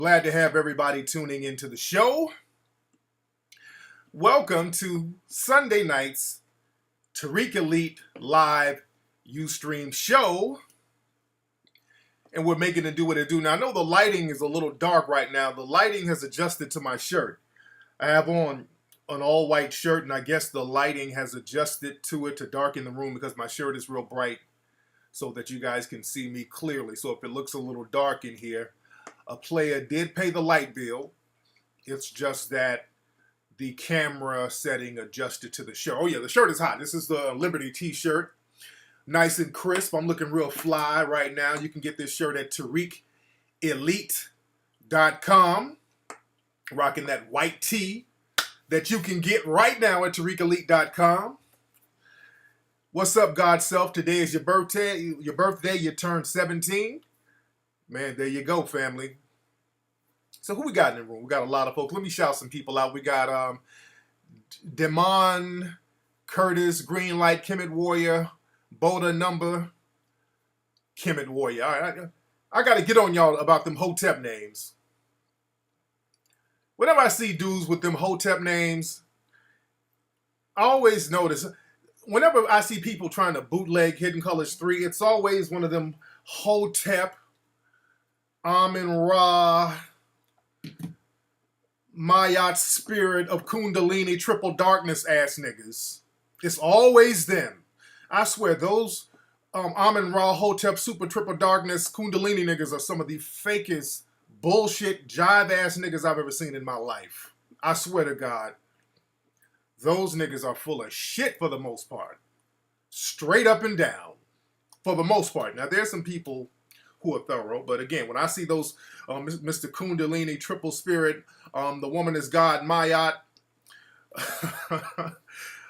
Glad to have everybody tuning into the show. Welcome to Sunday night's Tariq Elite Live Ustream show. And we're making it do what it do. Now, I know the lighting is a little dark right now. The lighting has adjusted to my shirt. I have on an all-white shirt, and I guess the lighting has adjusted to it to darken the room because my shirt is real bright so that you guys can see me clearly. So if it looks a little dark in here, a player did pay the light bill. It's just that the camera setting adjusted to the shirt. Oh yeah, the shirt is hot. This is the Liberty t-shirt. Nice and crisp. I'm looking real fly right now. You can get this shirt at TariqElite.com. Rocking that white tee that you can get right now at TariqElite.com. What's up, God Self? Today is your birthday. You turned 17. Man, there you go, family. So who we got in the room? We got a lot of folks. Let me shout some people out. We got Demon, Curtis, Greenlight, Kemet Warrior, Boda Number, Kemet Warrior. All right, I got to get on y'all about them Hotep names. Whenever I see dudes with them Hotep names, I always notice, whenever I see people trying to bootleg Hidden Colors 3, it's always one of them Hotep, Amin Ra, Mayat Spirit of Kundalini, Triple Darkness ass niggas. It's always them. I swear, those Amin Ra, Hotep, Super Triple Darkness, Kundalini niggas are some of the fakest bullshit jive ass niggas I've ever seen in my life. I swear to God. Those niggas are full of shit for the most part. Straight up and down. For the most part. Now, there's some people who are thorough, but again, when I see those Mr. Kundalini, Triple Spirit, the Woman is God, Mayat,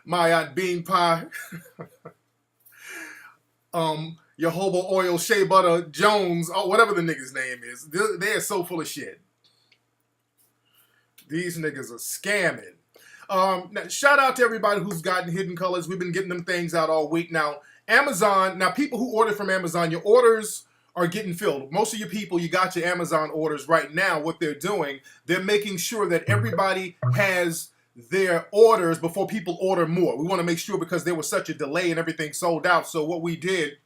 Mayat Bean Pie, Yehovah Oil, Shea Butter, Jones, whatever the nigga's name is, they're so full of shit. These niggas are scamming. Now, shout out to everybody who's gotten Hidden Colors. We've been getting them things out all week. Now, Amazon, people who order from Amazon, your orders are getting filled. Most of you people, you got your Amazon orders right now. What they're doing, they're making sure that everybody has their orders before people order more. We want to make sure because there was such a delay and everything sold out. So what we did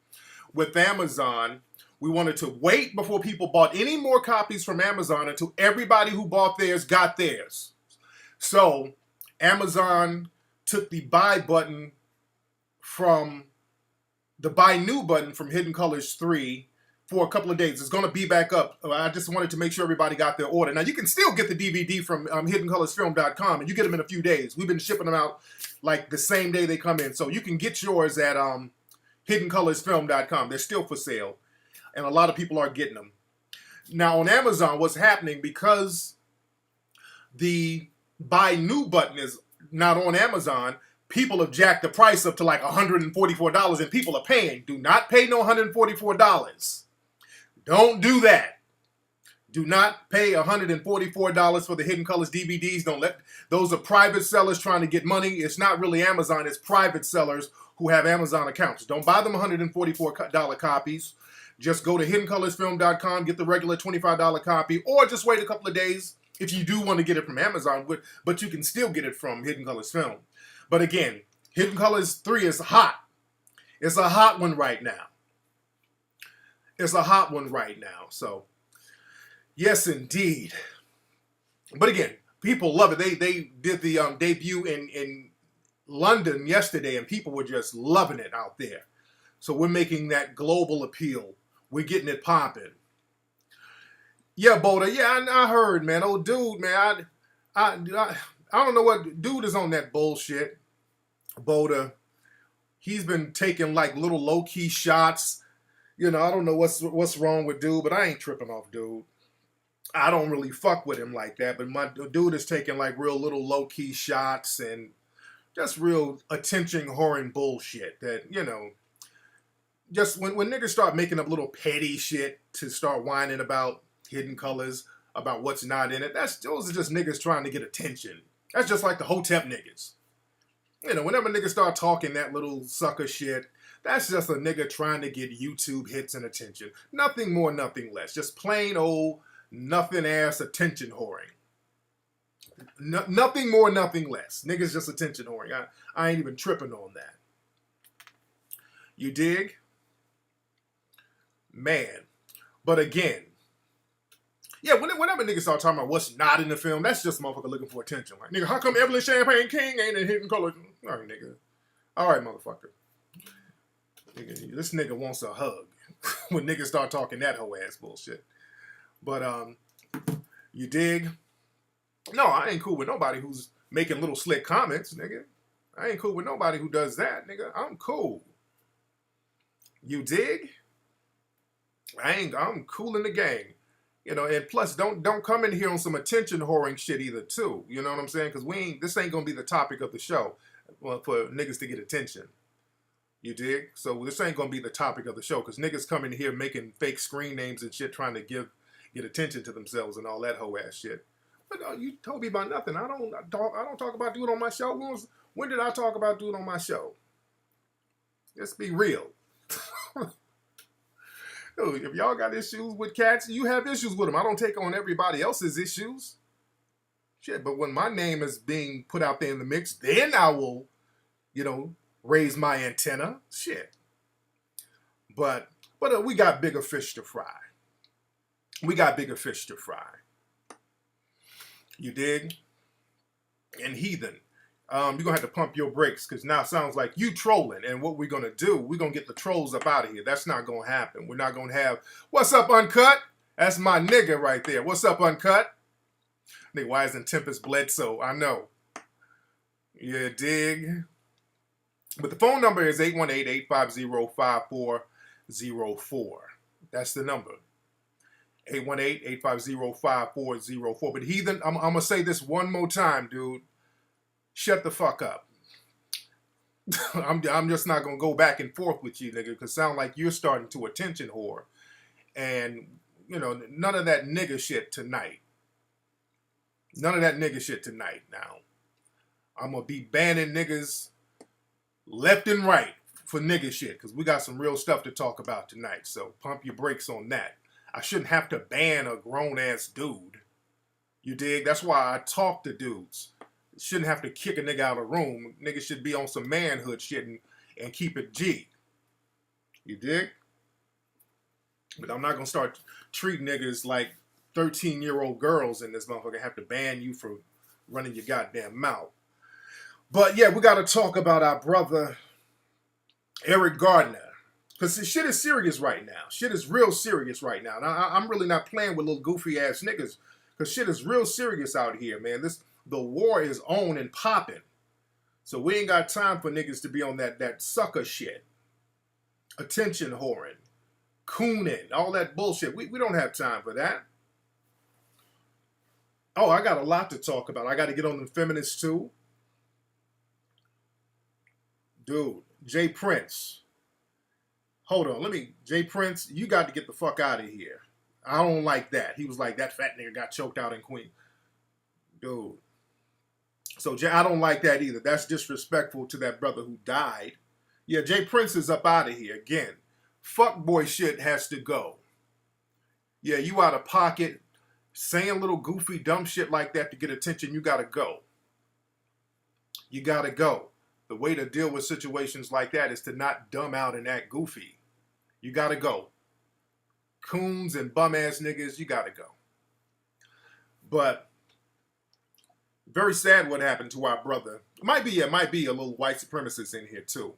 with Amazon, we wanted to wait before people bought any more copies from Amazon until everybody who bought theirs got theirs. So Amazon took the buy button from the buy new button from Hidden Colors 3 for a couple of days. It's going to be back up. I just wanted to make sure everybody got their order. Now, you can still get the DVD from HiddenColorsFilm.com, and you get them in a few days. We've been shipping them out like the same day they come in. So you can get yours at HiddenColorsFilm.com. They're still for sale, and a lot of people are getting them. Now, on Amazon, what's happening, because the buy new button is not on Amazon, people have jacked the price up to like $144, and people are paying. Do not pay no $144. Don't do that. Do not pay $144 for the Hidden Colors DVDs. Don't let, those are private sellers trying to get money. It's not really Amazon, it's private sellers who have Amazon accounts. Don't buy them $144 copies. Just go to HiddenColorsFilm.com, get the regular $25 copy, or just wait a couple of days if you do want to get it from Amazon, but you can still get it from Hidden Colors Film. But again, Hidden Colors 3 is hot. It's a hot one right now. It's a hot one right now. So, yes, indeed. But again, people love it. They did the debut in London yesterday, and people were just loving it out there. So we're making that global appeal. We're getting it popping. Yeah, Boda. Yeah, I heard, man. Oh, dude, man. I don't know what dude is on that bullshit. Boda. He's been taking like little low-key shots. You know, I don't know what's wrong with dude, but I ain't tripping off dude. I don't really fuck with him like that, but my dude is taking like real little low-key shots and just real attention-whoring bullshit that, you know, just when niggas start making up little petty shit to start whining about Hidden Colors, about what's not in it, those are just niggas trying to get attention. That's just like the Hotep niggas. You know, whenever niggas start talking that little sucker shit, that's just a nigga trying to get YouTube hits and attention. Nothing more, nothing less. Just plain old Nothing ass attention whoring. Nothing more, nothing less. Niggas just attention whoring. I ain't even tripping on that. You dig? Man. But again, yeah, whenever niggas start talking about what's not in the film, that's just a motherfucker looking for attention. Like, nigga, how come Evelyn Champagne King ain't in Hidden Color? All right, nigga. All right, motherfucker. Nigga, this nigga wants a hug when niggas start talking that whole ass bullshit. But, you dig? No, I ain't cool with nobody who's making little slick comments, nigga. I ain't cool with nobody who does that, nigga. I'm cool. You dig? I'm cool in the gang. You know, and plus don't come in here on some attention whoring shit either too. You know what I'm saying? Because this ain't gonna be the topic of the show for niggas to get attention. You dig? So this ain't gonna be the topic of the show because niggas come in here making fake screen names and shit trying to get attention to themselves and all that hoe ass shit. But you told me about nothing. I don't talk about dude on my show. When did I talk about dude on my show? Let's be real. Dude, if y'all got issues with cats, you have issues with them. I don't take on everybody else's issues. Shit, but when my name is being put out there in the mix, then I will, raise my antenna. Shit. But we got bigger fish to fry. We got bigger fish to fry. You dig? And heathen. You're going to have to pump your brakes because now it sounds like you trolling. And what we're going to do, we're going to get the trolls up out of here. That's not going to happen. We're not going to have, what's up, Uncut? That's my nigga right there. What's up, Uncut? Nigga, why isn't Tempest Bledsoe? I know. You dig? But the phone number is 818-850-5404. That's the number. 818-850-5404. But heathen, I'm going to say this one more time, dude. Shut the fuck up. I'm just not going to go back and forth with you, nigga, because it sound like you're starting to attention whore. And, none of that nigga shit tonight. None of that nigga shit tonight now. I'm going to be banning niggas left and right for nigga shit, because we got some real stuff to talk about tonight. So pump your brakes on that. I shouldn't have to ban a grown-ass dude. You dig? That's why I talk to dudes. Shouldn't have to kick a nigga out of a room. Niggas should be on some manhood shit and keep it G. You dig? But I'm not going to start treating niggas like 13-year-old girls in this motherfucker. Have to ban you for running your goddamn mouth. But yeah, we got to talk about our brother, Eric Garner. Because shit is serious right now. Shit is real serious right now. And I'm really not playing with little goofy ass niggas. Because shit is real serious out here, man. The war is on and popping. So we ain't got time for niggas to be on that sucker shit. Attention whoring. Cooning. All that bullshit. We don't have time for that. Oh, I got a lot to talk about. I got to get on the feminists too. Dude, Jay Prince. Hold on, Jay Prince, you got to get the fuck out of here. I don't like that. He was like, that fat nigga got choked out in Queen. Dude. So I don't like that either. That's disrespectful to that brother who died. Yeah, Jay Prince is up out of here. Again, fuckboy shit has to go. Yeah, you out of pocket, saying little goofy, dumb shit like that to get attention, you got to go. You got to go. The way to deal with situations like that is to not dumb out and act goofy. You got to go. Coons and bum-ass niggas, you got to go. But very sad what happened to our brother. It might be a little white supremacist in here too.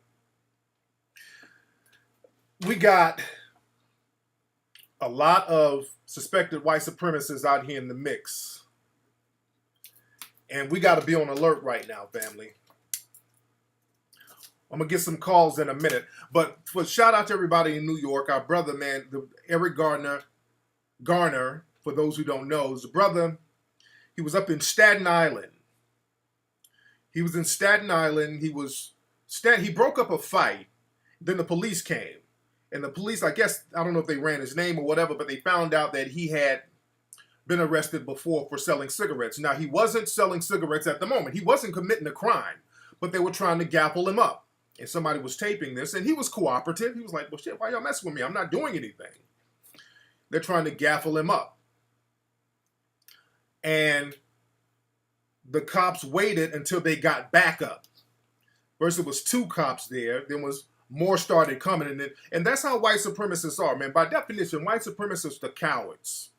We got a lot of suspected white supremacists out here in the mix. And we got to be on alert right now, family. I'm going to get some calls in a minute. But shout out to everybody in New York. Our brother, man, Eric Garner, for those who don't know, is the brother. He was up in Staten Island. He was in Staten Island. He broke up a fight. Then the police came. And the police, I guess, I don't know if they ran his name or whatever, but they found out that he had been arrested before for selling cigarettes. Now, he wasn't selling cigarettes at the moment. He wasn't committing a crime, but they were trying to gaffle him up. And somebody was taping this, and he was cooperative. He was like, well, shit, why y'all messing with me? I'm not doing anything. They're trying to gaffle him up. and the cops waited until they got back up. First, it was 2 cops there. Then was more started coming, and that's how white supremacists are, man. By definition, white supremacists are cowards.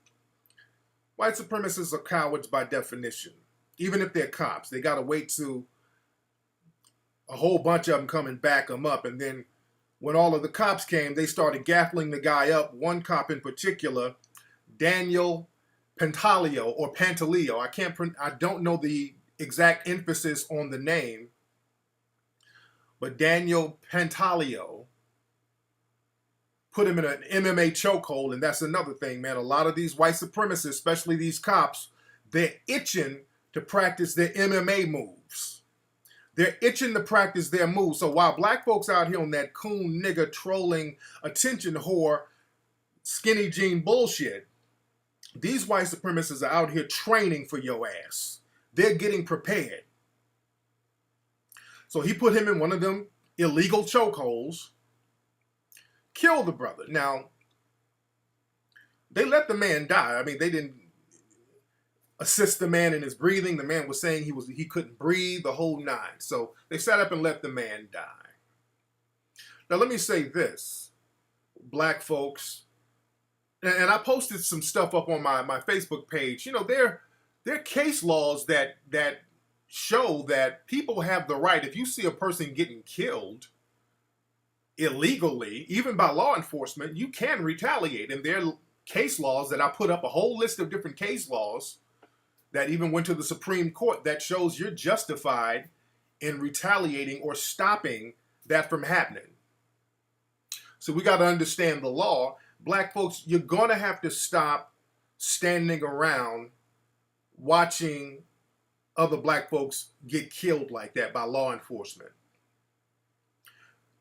White supremacists are cowards by definition. Even if they're cops, they got to wait till a whole bunch of them come and back them up, and then when all of the cops came, they started gaffling the guy up. One cop in particular, Daniel Pantaleo or Pantaleo. I don't know the exact emphasis on the name, but Daniel Pantaleo put him in an MMA chokehold, and that's another thing, man. A lot of these white supremacists, especially these cops, they're itching to practice their MMA moves. They're itching to practice their moves. So while black folks out here on that coon nigga trolling attention whore skinny jean bullshit, these white supremacists are out here training for your ass. They're getting prepared. So he put him in one of them illegal chokeholds, killed the brother. Now, they let the man die. I mean, they didn't assist the man in his breathing. The man was saying he couldn't breathe, the whole 9. So they sat up and let the man die. Now, let me say this, black folks, and I posted some stuff up on my Facebook page. You know, there are case laws that show that people have the right, if you see a person getting killed illegally, even by law enforcement, you can retaliate. And there are case laws that I put up, a whole list of different case laws that even went to the Supreme Court that shows you're justified in retaliating or stopping that from happening. So we got to understand the law. Black folks, you're going to have to stop standing around watching other black folks get killed like that by law enforcement.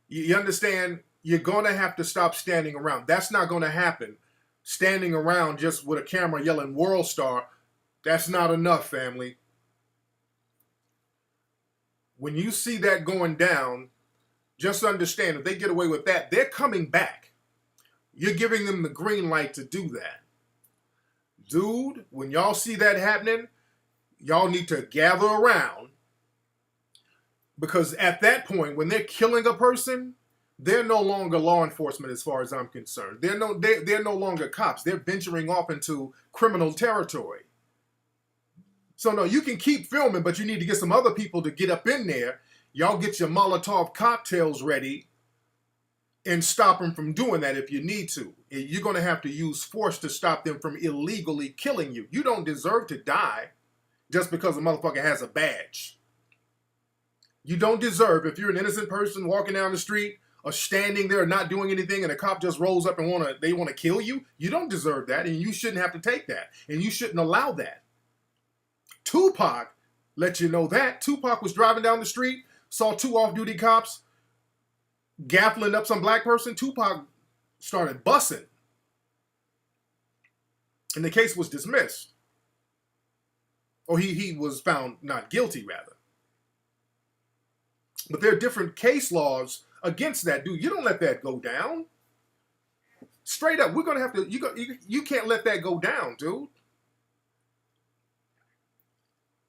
You understand? You're going to have to stop standing around. That's not going to happen. Standing around just with a camera yelling "World Star," that's not enough, family. When you see that going down, just understand if they get away with that, they're coming back. You're giving them the green light to do that. Dude, when y'all see that happening, y'all need to gather around, because at that point, when they're killing a person, they're no longer law enforcement as far as I'm concerned. They're no longer cops. They're venturing off into criminal territory. So no, you can keep filming, but you need to get some other people to get up in there. Y'all get your Molotov cocktails ready and stop them from doing that if you need to. You're going to have to use force to stop them from illegally killing you. You don't deserve to die just because a motherfucker has a badge. You don't deserve, if you're an innocent person walking down the street or standing there not doing anything and a cop just rolls up and they want to kill you, you don't deserve that, and you shouldn't have to take that, and you shouldn't allow that. Tupac let you know that. Tupac was driving down the street, saw 2 off-duty cops gaffling up some black person. Tupac started bussing, and the case was dismissed. Or he was found not guilty, rather. But there are different case laws against that, dude. You don't let that go down. Straight up, we're going to have to, you can't let that go down, dude.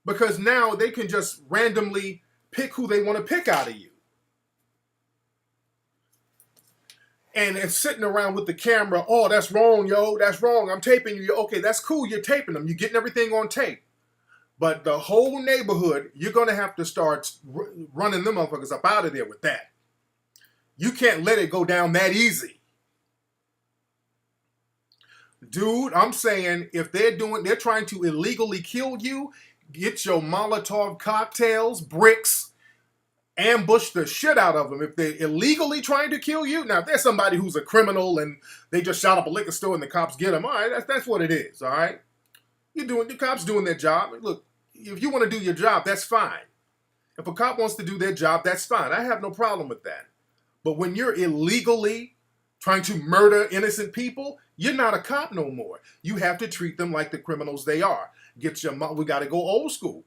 Because now they can just randomly pick who they want to pick out of you. And it's sitting around with the camera, "Oh, that's wrong, yo, that's wrong, I'm taping you." Okay, that's cool, you're taping them, you're getting everything on tape. But the whole neighborhood, you're going to have to start running them motherfuckers up out of there with that. You can't let it go down that easy. Dude, I'm saying if they're trying to illegally kill you, get your Molotov cocktails, bricks, ambush the shit out of them. If they're illegally trying to kill you, now if there's somebody who's a criminal and they just shot up a liquor store and the cops get them, all right, that's what it is, all right? The cops doing their job. Look, if you want to do your job, that's fine. If a cop wants to do their job, that's fine. I have no problem with that. But when you're illegally trying to murder innocent people, you're not a cop no more. You have to treat them like the criminals they are. We got to go old school.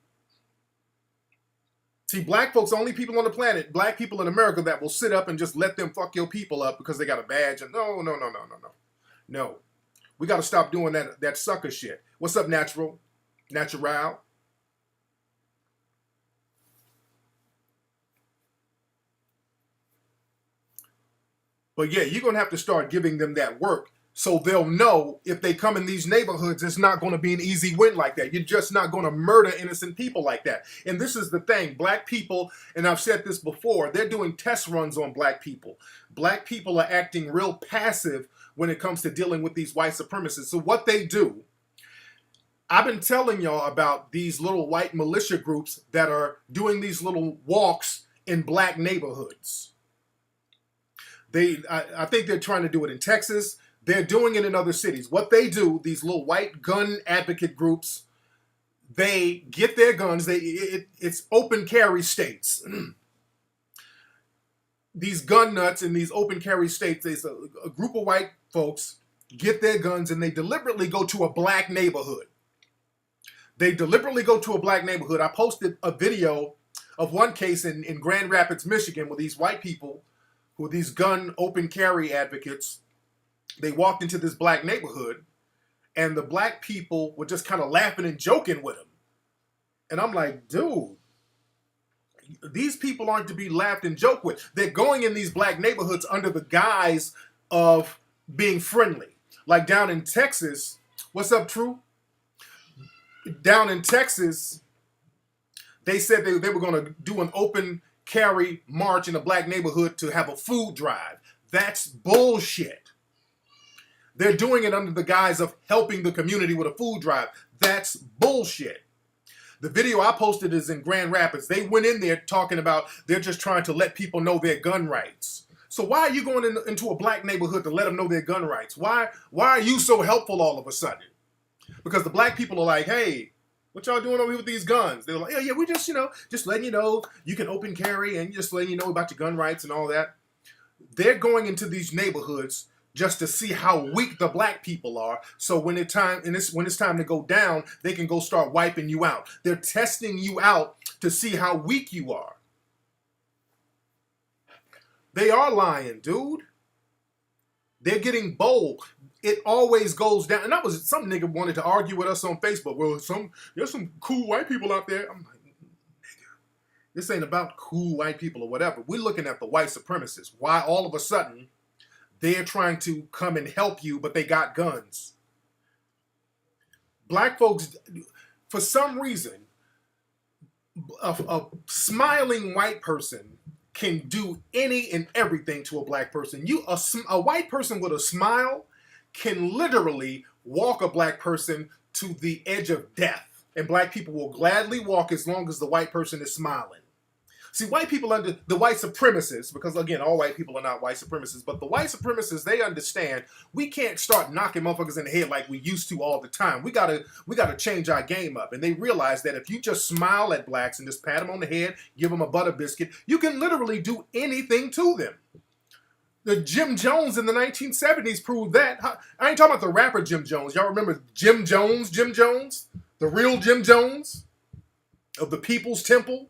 See, black folks, the only people on the planet, black people in America, that will sit up and just let them fuck your people up because they got a badge. And no. No. We got to stop doing that sucker shit. What's up, Natural? Natural. But yeah, you're going to have to start giving them that work so they'll know if they come in these neighborhoods, it's not going to be an easy win like that. You're just not going to murder innocent people like that. And this is the thing. Black people, and I've said this before, they're doing test runs on black people. Black people are acting real passive when it comes to dealing with these white supremacists. So what they do, I've been telling y'all about these little white militia groups that are doing these little walks in black neighborhoods. I think they're trying to do it in Texas. They're doing it in other cities. What they do, these little white gun advocate groups, they get their guns. It's open carry states. These gun nuts in these open carry states, there's a group of white folks get their guns and they deliberately go to a black neighborhood. They deliberately go to a black neighborhood. I posted a video of one case in Grand Rapids, Michigan, where these white people, who are these gun open carry advocates, they walked into this black neighborhood and the black people were just kind of laughing and joking with them. And I'm like, dude, these people aren't to be laughed and joked with. They're going in these black neighborhoods under the guise of being friendly. Like down in Texas, what's up, True? Down in Texas, they said they were going to do an open carry march in a black neighborhood to have a food drive. That's bullshit. They're doing it under the guise of helping the community with a food drive. That's bullshit. The video I posted is in Grand Rapids. They went in there talking about they're just trying to let people know their gun rights. So why are you going into a black neighborhood to let them know their gun rights? Why are you so helpful all of a sudden? Because the black people are like, hey, what y'all doing over here with these guns? They're like, yeah, we just, just letting you know you can open carry and just letting you know about your gun rights and all that. They're going into these neighborhoods just to see how weak the black people are. So when it's time to go down, they can go start wiping you out. They're testing you out to see how weak you are. They are lying, dude. They're getting bold. It always goes down. And that was some nigga wanted to argue with us on Facebook. Well, there's some cool white people out there. I'm like, nigga, this ain't about cool white people or whatever. We're looking at the white supremacists. Why all of a sudden they're trying to come and help you, but they got guns. Black folks, for some reason, a smiling white person can do any and everything to a black person. A white person with a smile can literally walk a black person to the edge of death. And black people will gladly walk as long as the white person is smiling. See, white people under the white supremacists, because again, all white people are not white supremacists, but the white supremacists, they understand we can't start knocking motherfuckers in the head like we used to all the time. We gotta change our game up. And they realize that if you just smile at blacks and just pat them on the head, give them a butter biscuit, you can literally do anything to them. The Jim Jones in the 1970s proved that. I ain't talking about the rapper Jim Jones. Y'all remember Jim Jones? The real Jim Jones of the People's Temple?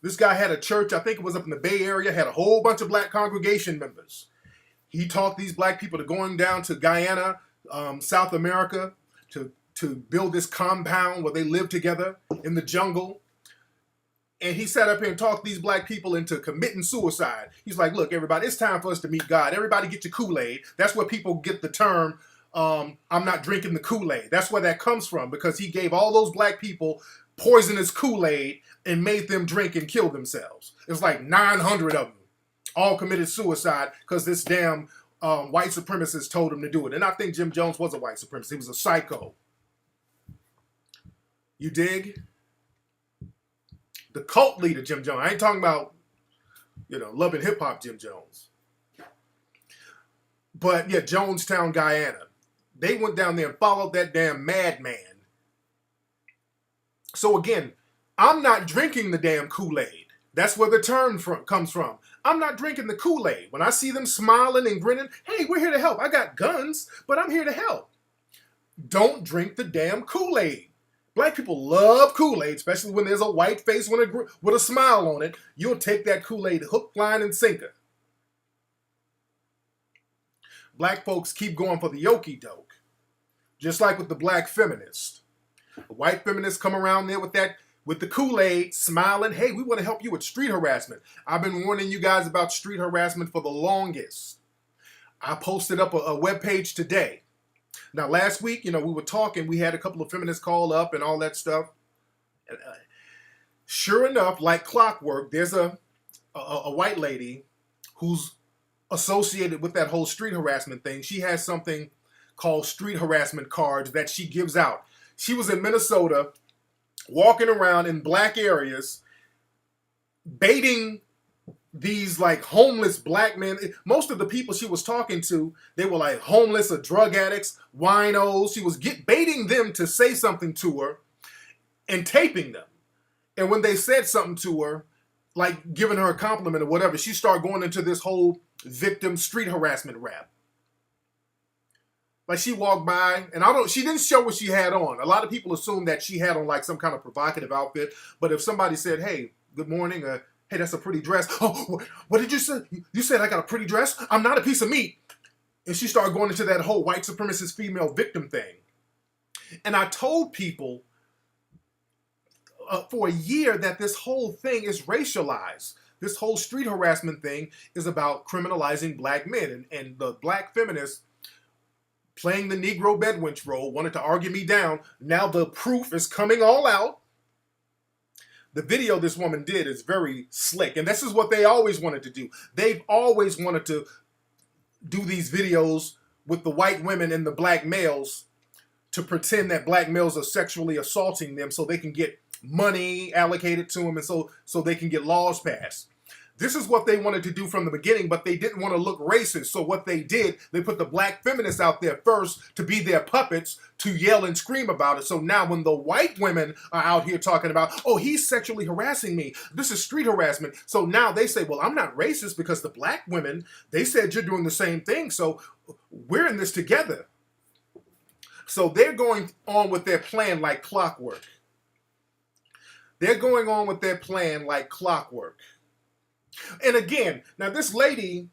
This guy had a church, I think it was up in the Bay Area, had a whole bunch of black congregation members. He taught these black people to going down to Guyana, South America, to build this compound where they live together in the jungle. And he sat up here and talked these black people into committing suicide. He's like, look, everybody, it's time for us to meet God. Everybody get your Kool-Aid. That's where people get the term, I'm not drinking the Kool-Aid. That's where that comes from, because he gave all those black people poisonous Kool-Aid and made them drink and kill themselves. It was like 900 of them all committed suicide because this damn white supremacist told them to do it. And I think Jim Jones was a white supremacist. He was a psycho. You dig? The cult leader, Jim Jones. I ain't talking about, Love and Hip Hop Jim Jones. But yeah, Jonestown, Guyana. They went down there and followed that damn madman. So again, I'm not drinking the damn Kool-Aid. That's where the term comes from. I'm not drinking the Kool-Aid. When I see them smiling and grinning, hey, we're here to help. I got guns, but I'm here to help. Don't drink the damn Kool-Aid. Black people love Kool-Aid, especially when there's a white face with a smile on it. You'll take that Kool-Aid hook, line, and sinker. Black folks keep going for the okie doke. Just like with the black feminists. The white feminists come around there with the Kool-Aid, smiling. Hey, we want to help you with street harassment. I've been warning you guys about street harassment for the longest. I posted up a webpage today. Now, last week, we were talking. We had a couple of feminists call up and all that stuff. And, sure enough, like clockwork, there's a white lady who's associated with that whole street harassment thing. She has something called street harassment cards that she gives out. She was in Minnesota walking around in black areas baiting these like homeless black men. Most of the people she was talking to, they were like homeless or drug addicts, winos. She was baiting them to say something to her and taping them. And when they said something to her, like giving her a compliment or whatever, she started going into this whole victim street harassment rap. Like she walked by, and she didn't show what she had on. A lot of people assume that she had on like some kind of provocative outfit. But if somebody said, hey, good morning, hey, that's a pretty dress. Oh, what did you say? You said I got a pretty dress? I'm not a piece of meat. And she started going into that whole white supremacist female victim thing. And I told people for a year that this whole thing is racialized. This whole street harassment thing is about criminalizing black men. And the black feminists playing the Negro bedwench role wanted to argue me down. Now the proof is coming all out. The video this woman did is very slick. And this is what they always wanted to do. They've always wanted to do these videos with the white women and the black males to pretend that black males are sexually assaulting them so they can get money allocated to them and so they can get laws passed. This is what they wanted to do from the beginning, but they didn't want to look racist. So what they did, they put the black feminists out there first to be their puppets, to yell and scream about it. So now when the white women are out here talking about, oh, he's sexually harassing me, this is street harassment. So now they say, well, I'm not racist because the black women, they said you're doing the same thing. So we're in this together. So they're going on with their plan like clockwork. They're going on with their plan like clockwork. And again, now this lady,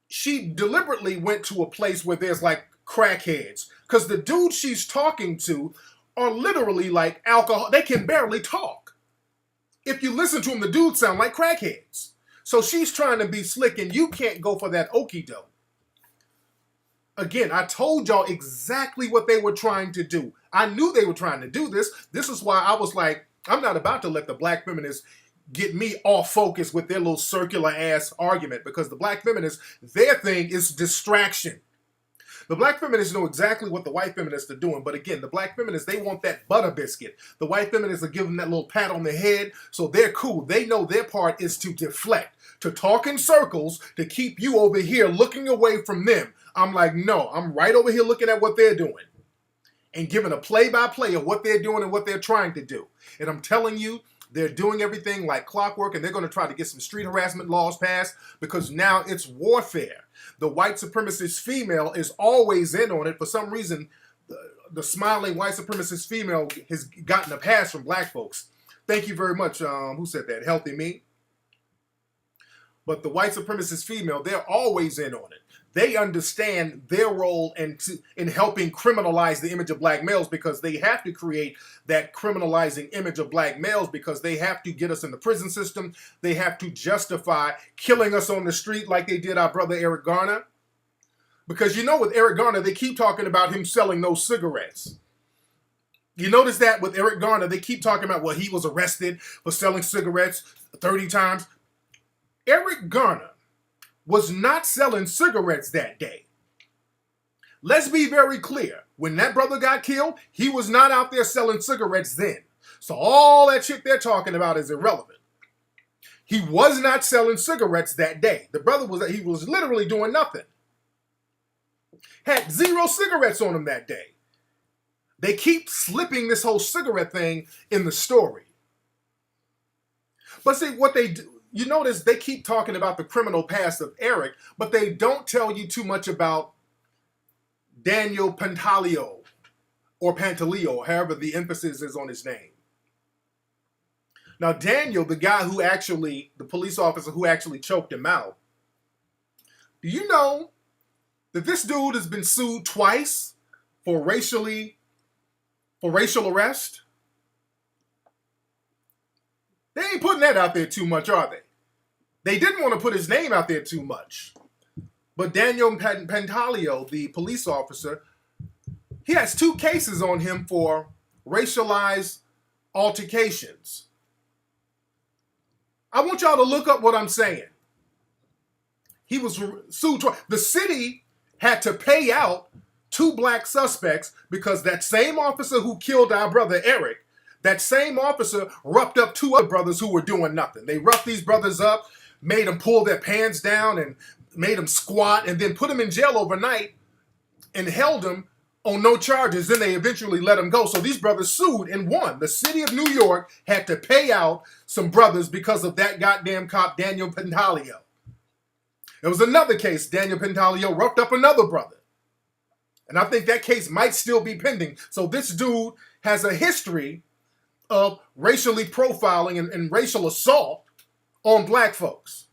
she deliberately went to a place where there's like crackheads. Because the dudes she's talking to are literally like alcohol. They can barely talk. If you listen to them, the dudes sound like crackheads. So she's trying to be slick and you can't go for that okie doke. Again, I told y'all exactly what they were trying to do. I knew they were trying to do this. This is why I was like, I'm not about to let the black feminists get me off focus with their little circular ass argument, because the black feminists, their thing is distraction. The black feminists know exactly what the white feminists are doing, but again, the black feminists, they want that butter biscuit. The white feminists are giving that little pat on the head, so they're cool. They know their part is to deflect, to talk in circles, to keep you over here looking away from them. I'm like, no, I'm right over here looking at what they're doing and giving a play-by-play of what they're doing and what they're trying to do. And I'm telling you, they're doing everything like clockwork, and they're going to try to get some street harassment laws passed because now it's warfare. The white supremacist female is always in on it. For some reason, the smiling white supremacist female has gotten a pass from black folks. Thank you very much. Who said that? Healthy Me. But the white supremacist female, they're always in on it. They understand their role in helping criminalize the image of black males, because they have to create that criminalizing image of black males, because they have to get us in the prison system. They have to justify killing us on the street like they did our brother Eric Garner. Because with Eric Garner, they keep talking about him selling those cigarettes. You notice that with Eric Garner, they keep talking about, well, he was arrested for selling cigarettes 30 times. Eric Garner was not selling cigarettes that day. Let's be very clear. When that brother got killed, he was not out there selling cigarettes then. So all that shit they're talking about is irrelevant. He was not selling cigarettes that day. The brother was literally doing nothing. Had 0 cigarettes on him that day. They keep slipping this whole cigarette thing in the story. But see, what they do, you notice they keep talking about the criminal past of Eric, but they don't tell you too much about Daniel Pantaleo, or Pantaleo, however the emphasis is on his name. Now, Daniel, the guy the police officer who actually choked him out, do you know that this dude has been sued twice for for racial arrest. They ain't putting that out there too much, are they? They didn't want to put his name out there too much. But Daniel Pantaleo, the police officer, he has 2 cases on him for racialized altercations. I want y'all to look up what I'm saying. He was sued. The city had to pay out 2 black suspects because that same officer who killed our brother Eric, that same officer roughed up 2 other brothers who were doing nothing. They roughed these brothers up, made them pull their pants down and made them squat, and then put them in jail overnight and held them on no charges. Then they eventually let them go. So these brothers sued and won. The city of New York had to pay out some brothers because of that goddamn cop, Daniel Pantaleo. There was another case. Daniel Pantaleo roughed up another brother. And I think that case might still be pending. So this dude has a history of racially profiling and racial assault on black folks.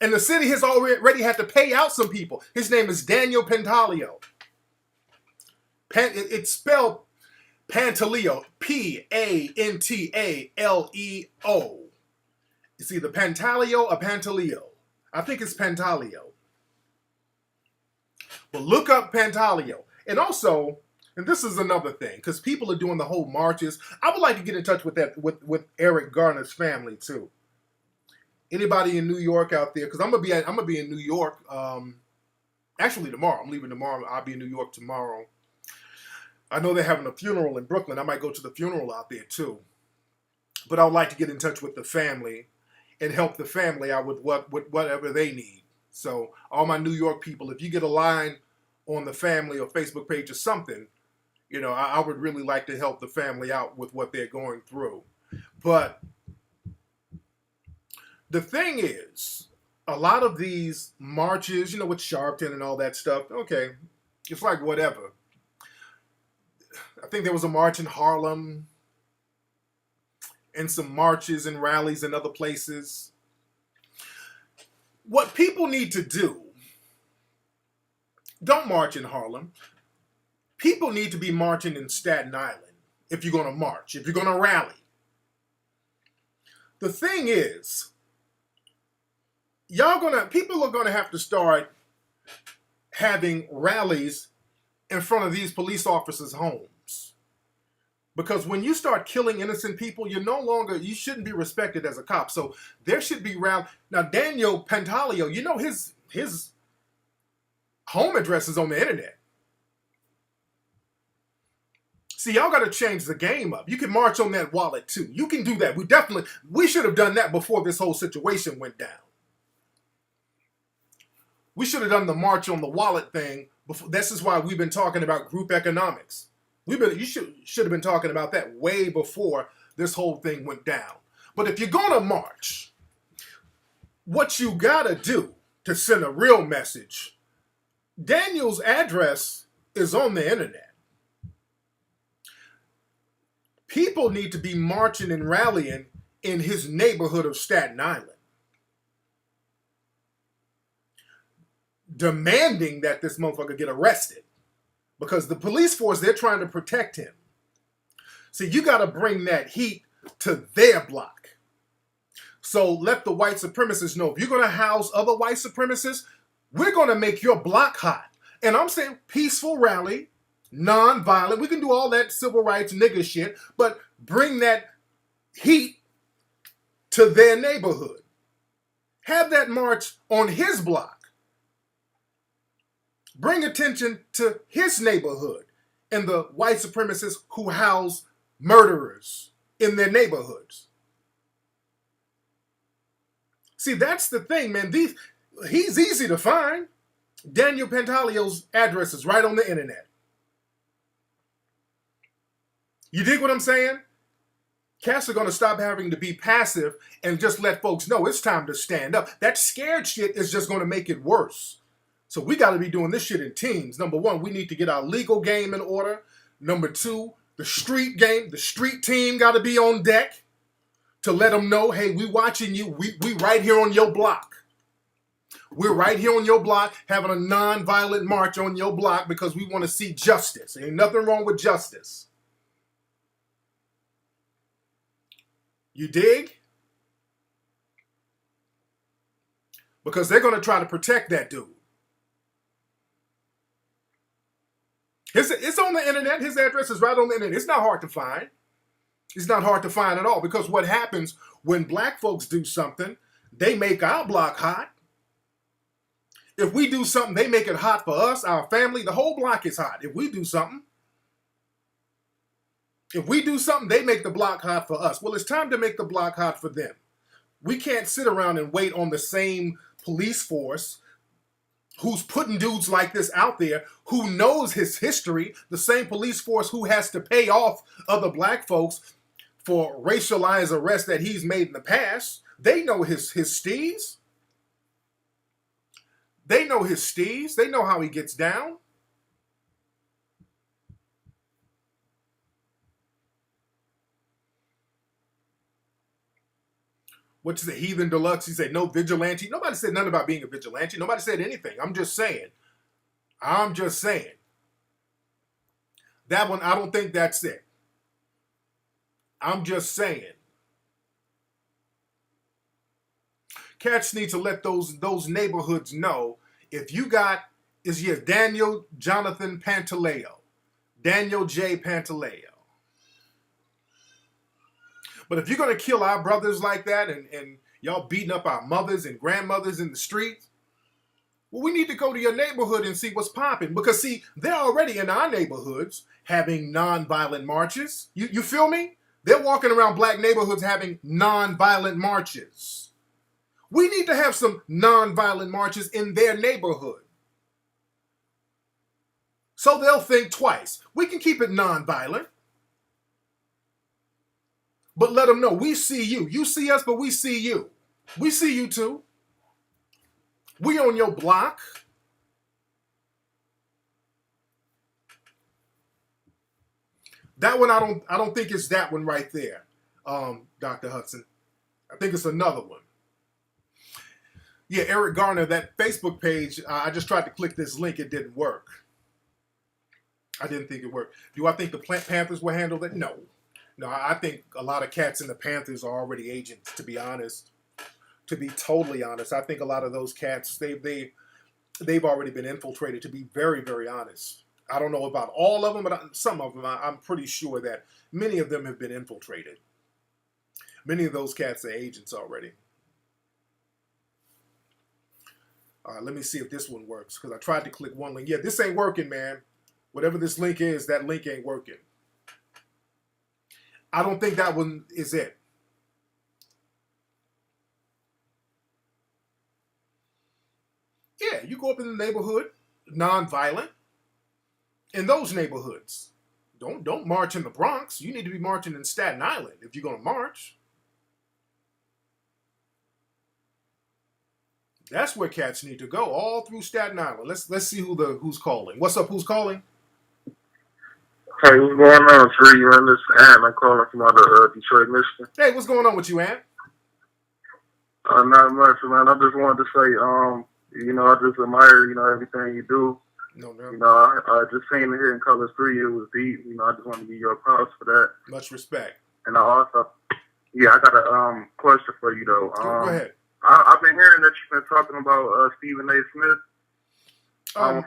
And the city has already had to pay out some people. His name is Daniel Pantaleo. It's spelled Pantaleo, Pantaleo. It's either Pantaleo or Pantaleo. I think it's Pantaleo. But look up Pantaleo. And also, and this is another thing, because people are doing the whole marches. I would like to get in touch with with Eric Garner's family too. Anybody in New York out there? Because I'm gonna be in New York. Actually tomorrow. I'm leaving tomorrow. I'll be in New York tomorrow. I know they're having a funeral in Brooklyn. I might go to the funeral out there too. But I would like to get in touch with the family and help the family out with whatever they need. So all my New York people, if you get a line on the family or Facebook page or something, you know, I would really like to help the family out with what they're going through. But the thing is, a lot of these marches, you know, with Sharpton and all that stuff, okay, it's like whatever. I think there was a march in Harlem and some marches and rallies in other places. What people need to do, don't march in Harlem. People need to be marching in Staten Island if you're going to march, if you're going to rally. The thing is, people are gonna have to start having rallies in front of these police officers' homes. Because when you start killing innocent people, you shouldn't be respected as a cop. So there should be rallies. Now, Daniel Pantaleo, you know his home address is on the internet. See, y'all got to change the game up. You can march on that wallet too. You can do that. We should have done that before this whole situation went down. We should have done the march on the wallet thing before. This is why we've been talking about group economics. You should have been talking about that way before this whole thing went down. But if you're gonna march, what you gotta do to send a real message, Daniel's address is on the internet. People need to be marching and rallying in his neighborhood of Staten Island, demanding that this motherfucker get arrested, because the police force, they're trying to protect him. See, you got to bring that heat to their block. So let the white supremacists know, if you're going to house other white supremacists, we're going to make your block hot. And I'm saying peaceful rally, non-violent. We can do all that civil rights nigga shit, but bring that heat to their neighborhood. Have that march on his block. Bring attention to his neighborhood and the white supremacists who house murderers in their neighborhoods. See, that's the thing, man. He's easy to find. Daniel Pantaleo's address is right on the internet. You dig what I'm saying? Cats are going to stop having to be passive and just let folks know it's time to stand up. That scared shit is just going to make it worse. So we got to be doing this shit in teams. Number one, we need to get our legal game in order. Number two, the street game, the street team got to be on deck to let them know, hey, we watching you. We right here on your block. We're right here on your block having a non-violent march on your block because we want to see justice. Ain't nothing wrong with justice. You dig? Because they're going to try to protect that dude. It's on the internet. His address is right on the internet. It's not hard to find. It's not hard to find at all, because what happens when black folks do something, they make our block hot. If we do something, they make it hot for us, our family. The whole block is hot. If we do something, they make the block hot for us. Well, it's time to make the block hot for them. We can't sit around and wait on the same police force who's putting dudes like this out there, who knows his history, the same police force who has to pay off other black folks for racialized arrests that he's made in the past. They know his steez. They know his steez. They know how he gets down. What's the Heathen Deluxe? He said, no vigilante. Nobody said nothing about being a vigilante. Nobody said anything. I'm just saying. That one, I don't think that's it. I'm just saying. Cats need to let those neighborhoods know. If you got, Daniel Jonathan Pantaleo. Daniel J. Pantaleo. But if you're going to kill our brothers like that, and y'all beating up our mothers and grandmothers in the streets, well, we need to go to your neighborhood and see what's popping. Because, see, they're already in our neighborhoods having nonviolent marches. You feel me? They're walking around black neighborhoods having nonviolent marches. We need to have some nonviolent marches in their neighborhood, so they'll think twice. We can keep it nonviolent, but let them know we see you. You see us, but we see you. We see you too. We on your block. That one, I don't think it's that one right there, Dr. Hudson. I think it's another one. Yeah, Eric Garner, that Facebook page, I just tried to click this link. It didn't work. I didn't think it worked. Do I think the Panthers will handle that? No. No, I think a lot of cats in the Panthers are already agents, to be honest. To be totally honest, I think a lot of those cats, they've already been infiltrated, to be very, very honest. I don't know about all of them, but some of them, I'm pretty sure that many of them have been infiltrated. Many of those cats are agents already. All right, let me see if this one works, because I tried to click one link. Yeah, this ain't working, man. Whatever this link is, that link ain't working. I don't think that one is it. Yeah, you go up in the neighborhood, non-violent, in those neighborhoods. Don't march in the Bronx. You need to be marching in Staten Island if you're going to march. That's where cats need to go, all through Staten Island. Let's see who's calling. What's up? Who's calling? Hey, what's going on, Tree? You on this Ant? I'm calling from out of Detroit, Michigan. Hey, what's going on with you, Ant? Not much, man. I just wanted to say, I just admire, everything you do. No, no. I just seen it here in Colors 3. It was deep. I just want to give you a props for that. Much respect. And I also, I got a question for you, though. Go ahead. I've been hearing that you've been talking about Stephen A. Smith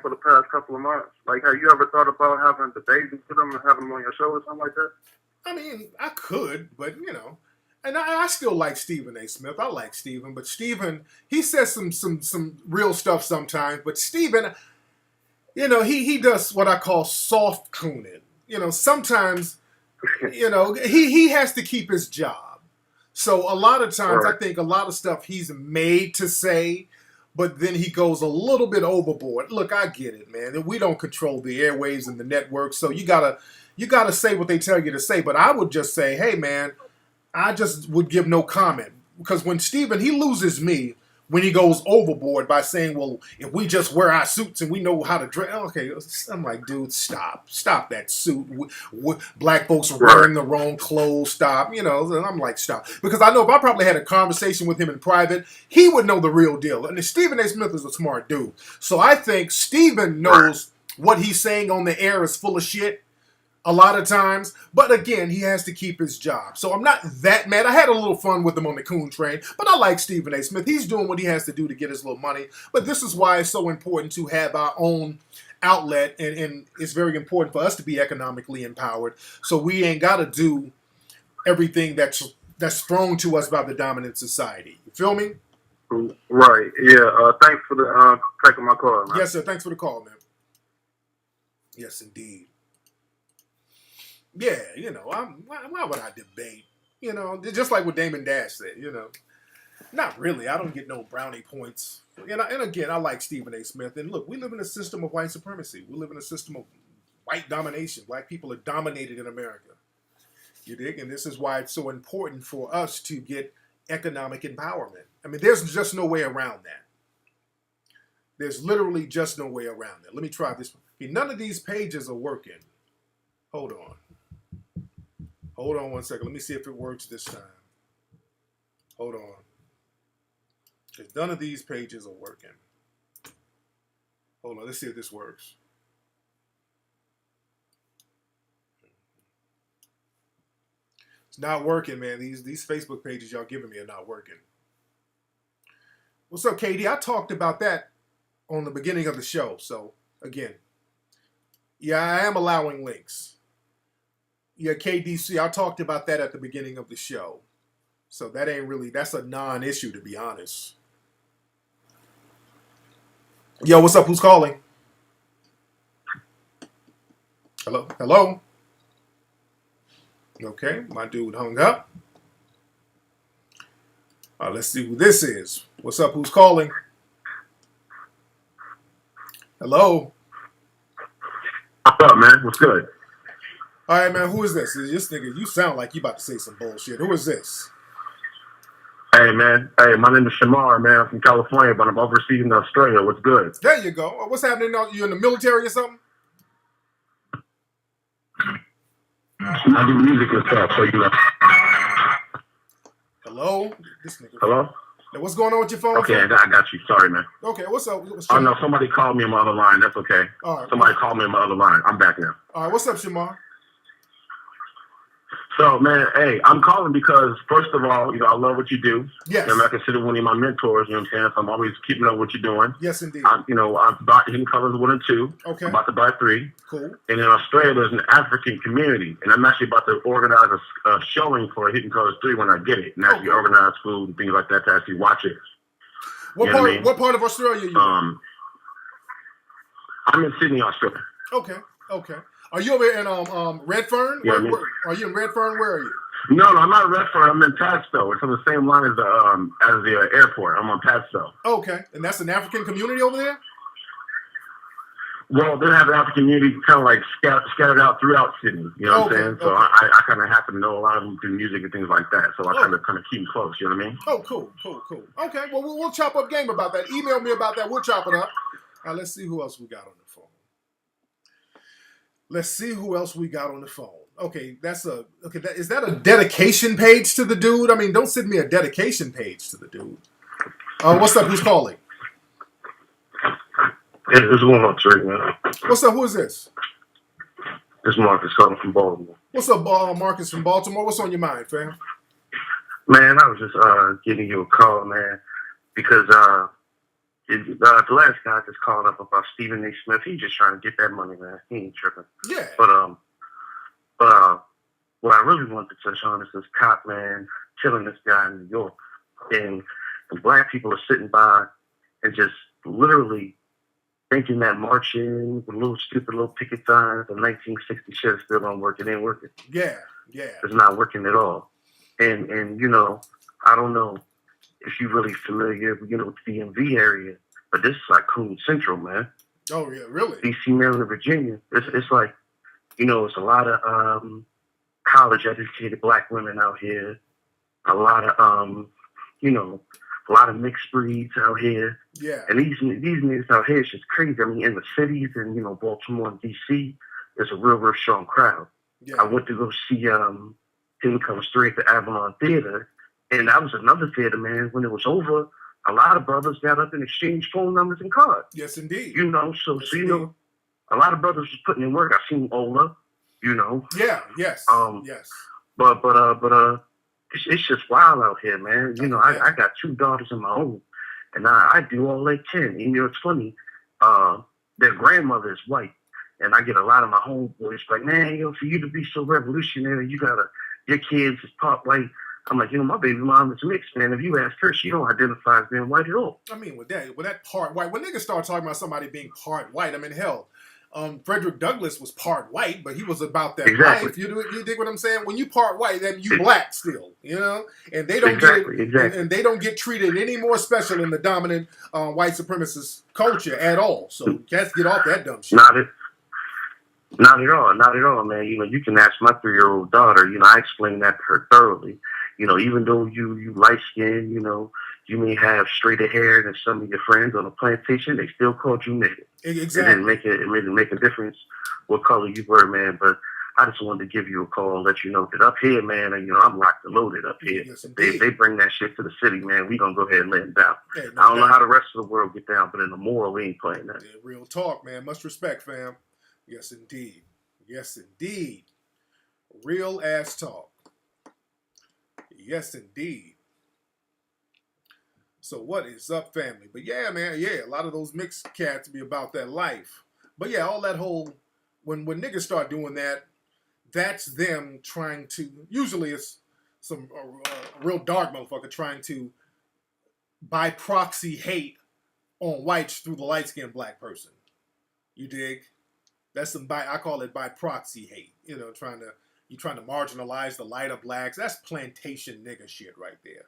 for the past couple of months. Like, have you ever thought about having a debate with him and having him on your show or something like that? I mean, I could, but, and I still like Stephen A. Smith. I like Stephen, but Stephen, he says some real stuff sometimes, but Stephen, he does what I call soft cooning. Sometimes, he has to keep his job. So a lot of times, right. I think a lot of stuff he's made to say, but then he goes a little bit overboard. Look, I get it, man. We don't control the airwaves and the network, so you gotta say what they tell you to say. But I would just say, hey, man, I just would give no comment, because when Stephen, he loses me when he goes overboard by saying, well, if we just wear our suits and we know how to dress. Okay, I'm like, dude, stop that suit. Black folks are wearing the wrong clothes. Stop, and I'm like, stop. Because I know if I probably had a conversation with him in private, he would know the real deal. And Stephen A. Smith is a smart dude. So I think Stephen knows what he's saying on the air is full of shit. a lot of times. But again, he has to keep his job. So I'm not that mad. I had a little fun with him on the Coon train, but I like Stephen A. Smith. He's doing what he has to do to get his little money. But this is why it's so important to have our own outlet, and it's very important for us to be economically empowered. So we ain't got to do everything that's thrown to us by the dominant society. You feel me? Right. Yeah. Thanks for the taking my call, man. Yes, sir. Thanks for the call, man. Yes, indeed. Yeah, why would I debate? Just like what Damon Dash said, Not really. I don't get no brownie points. And again, I like Stephen A. Smith. And look, we live in a system of white supremacy. We live in a system of white domination. Black people are dominated in America. You dig? And this is why it's so important for us to get economic empowerment. I mean, there's just no way around that. There's literally just no way around that. Let me try this one. Okay, none of these pages are working. Hold on. Hold on one second. Let me see if it works this time. Hold on. Because none of these pages are working. Hold on. Let's see if this works. It's not working, man. These Facebook pages y'all giving me are not working. What's up, KD? I talked about that on the beginning of the show. So, again, yeah, I am allowing links. Yeah, KDC, I talked about that at the beginning of the show. So that's a non-issue, to be honest. Yo, what's up? Who's calling? Hello? Hello? Okay, my dude hung up. Let's see who this is. What's up? Who's calling? Hello? What's up, man? What's good? All right, man, who is this? This nigga, you sound like you about to say some bullshit. Who is this? Hey, man. Hey, my name is Shamar, man. I'm from California, but I'm overseas in Australia. What's good? There you go. What's happening now? You in the military or something? I do music and stuff, so Hello? This nigga. Hello? Now, what's going on with your phone? Okay, I got you. Sorry, man. Okay, what's up? Oh, no, somebody called me on my other line. That's okay. All right. Somebody called me on my other line. I'm back now. All right, what's up, Shamar? So, man, hey, I'm calling because, first of all, I love what you do. Yes. I consider one of my mentors, you know what I'm saying? So I'm always keeping up with what you're doing. Yes, indeed. I'm about Hidden Colors 1 and 2. Okay. I'm about to buy 3. Cool. And in Australia, there's an African community. And I'm actually about to organize a showing for Hidden Colors 3 when I get it. And actually organize food and things like that to actually watch it. What part of Australia are you in? I'm in Sydney, Australia. Okay. Are you over in Redfern? Yeah, are you in Redfern? Where are you? No, I'm not in Redfern. I'm in Padstow. It's on the same line as the airport. I'm on Padstow. Okay, and that's an African community over there? Well, they have an African community kind of like scattered out throughout Sydney. You know what I'm saying? So I kind of happen to know a lot of them through music and things like that. So I kind of keep them close. You know what I mean? Oh, cool. Okay, well, we'll chop up game about that. Email me about that. We'll chop it up. Let's see who else we got on the phone. Okay, is that a dedication page to the dude? I mean, don't send me a dedication page to the dude. What's up? Who's calling? Hey, this is Tariq, man. What's up? Who is this? This is Marcus calling from Baltimore. What's up, Marcus from Baltimore? What's on your mind, fam? Man, I was just giving you a call, man, because the last guy just called up about Stephen A. Smith. He's just trying to get that money, man. He ain't tripping. Yeah. But what I really wanted to touch on is this cop, man, killing this guy in New York. And the black people are sitting by and just literally thinking that marching with little stupid little picket signs in 1960 shit still don't work. It ain't working. Yeah. It's not working at all. And I don't know if you're really familiar, with the DMV area, but this is like Coon Central, man. Oh, yeah, really? DC, Maryland, Virginia. It's like, it's a lot of college-educated black women out here, a lot of mixed breeds out here. Yeah. And these niggas out here is just crazy. I mean, in the cities and, Baltimore and DC, there's a real strong crowd. Yeah. I went to go see Hidden Colors 3 at the Avalon Theater, and that was another theater, man. When it was over, a lot of brothers got up and exchanged phone numbers and cards. Yes, indeed. A lot of brothers was putting in work. I seen Ola, you know. Yeah, yes, Um, yes. but it's just wild out here, man. You know, I got 2 daughters of my own, and I do all they can. And, you know, it's funny. Their grandmother is white, and I get a lot of my homeboys like, man, you know, for you to be so revolutionary, your kids is part white. I'm like, you know, my baby mom is mixed, man. If you ask her, she don't identify as being white at all. I mean, with that part white, when niggas start talking about somebody being part white, I mean, hell, Frederick Douglass was part white, but he was about that life. You dig what I'm saying? When you part white, then you black still, you know, and they don't get it, and they don't get treated any more special in the dominant white supremacist culture at all. So let's get off that dumb shit. Not at all, man. You know, you can ask my 3-year-old daughter. You know, I explained that to her thoroughly. You know, even though you light skinned, you know, you may have straighter hair than some of your friends on a plantation, they still called you nigga. Exactly. It didn't make a difference what color you were, man. But I just wanted to give you a call and let you know that up here, man, and, you know, I'm locked and loaded up here. Yes, they bring that shit to the city, man. We gonna go ahead and let them down. Hey, I don't know how the rest of the world get down, but in the moral, we ain't playing that. Yeah, real talk, man. Much respect, fam. Yes, indeed. Yes, indeed. Real ass talk. Yes, indeed. So what is up, family? But yeah, man, yeah, a lot of those mixed cats be about that life. But yeah, all that whole, when niggas start doing that, that's them trying to, usually it's some real dark motherfucker trying to, by proxy, hate on whites through the light-skinned black person. You dig? That's I call it by proxy hate. You know, trying to marginalize the lighter blacks. That's plantation nigga shit right there.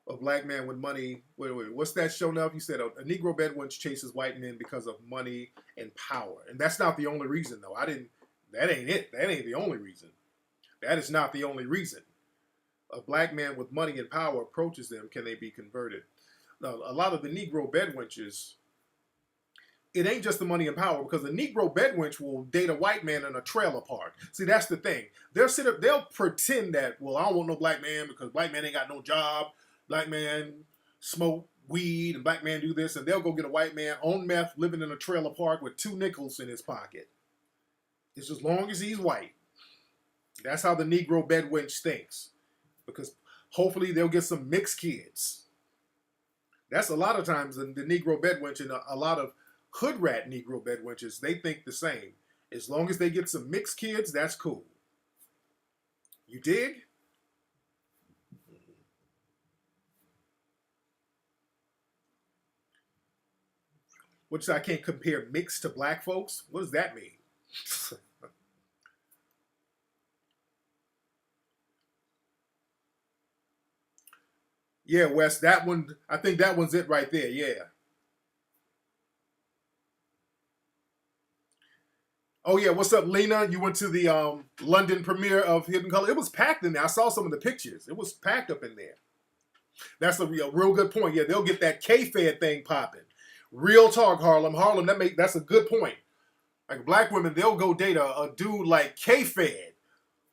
A black man with money. Wait. What's that show now? You said a Negro bedwench chases white men because of money and power. And that's not the only reason, though. That ain't it. That ain't the only reason. That is not the only reason. A black man with money and power approaches them. Can they be converted? Now, a lot of the Negro bedwenches, it ain't just the money and power, because the Negro bedwench will date a white man in a trailer park. See, that's the thing. They'll pretend that, well, I don't want no black man because black man ain't got no job. Black man smoke weed and black man do this, and they'll go get a white man on meth living in a trailer park with 2 nickels in his pocket. It's as long as he's white. That's how the Negro bedwench thinks, because hopefully they'll get some mixed kids. That's a lot of times the Negro bedwench and a lot of hood rat Negro bedwenches, they think the same. As long as they get some mixed kids, that's cool. You dig? Which I can't compare mixed to black folks. What does that mean? Yeah, Wes, that one, I think that one's it right there, yeah. Oh yeah, what's up, Lena? You went to the London premiere of Hidden Color. It was packed in there. I saw some of the pictures. It was packed up in there. That's a real good point. Yeah, they'll get that K-Fed thing popping. Real talk, Harlem. That's a good point. Like black women, they'll go date a dude like K-Fed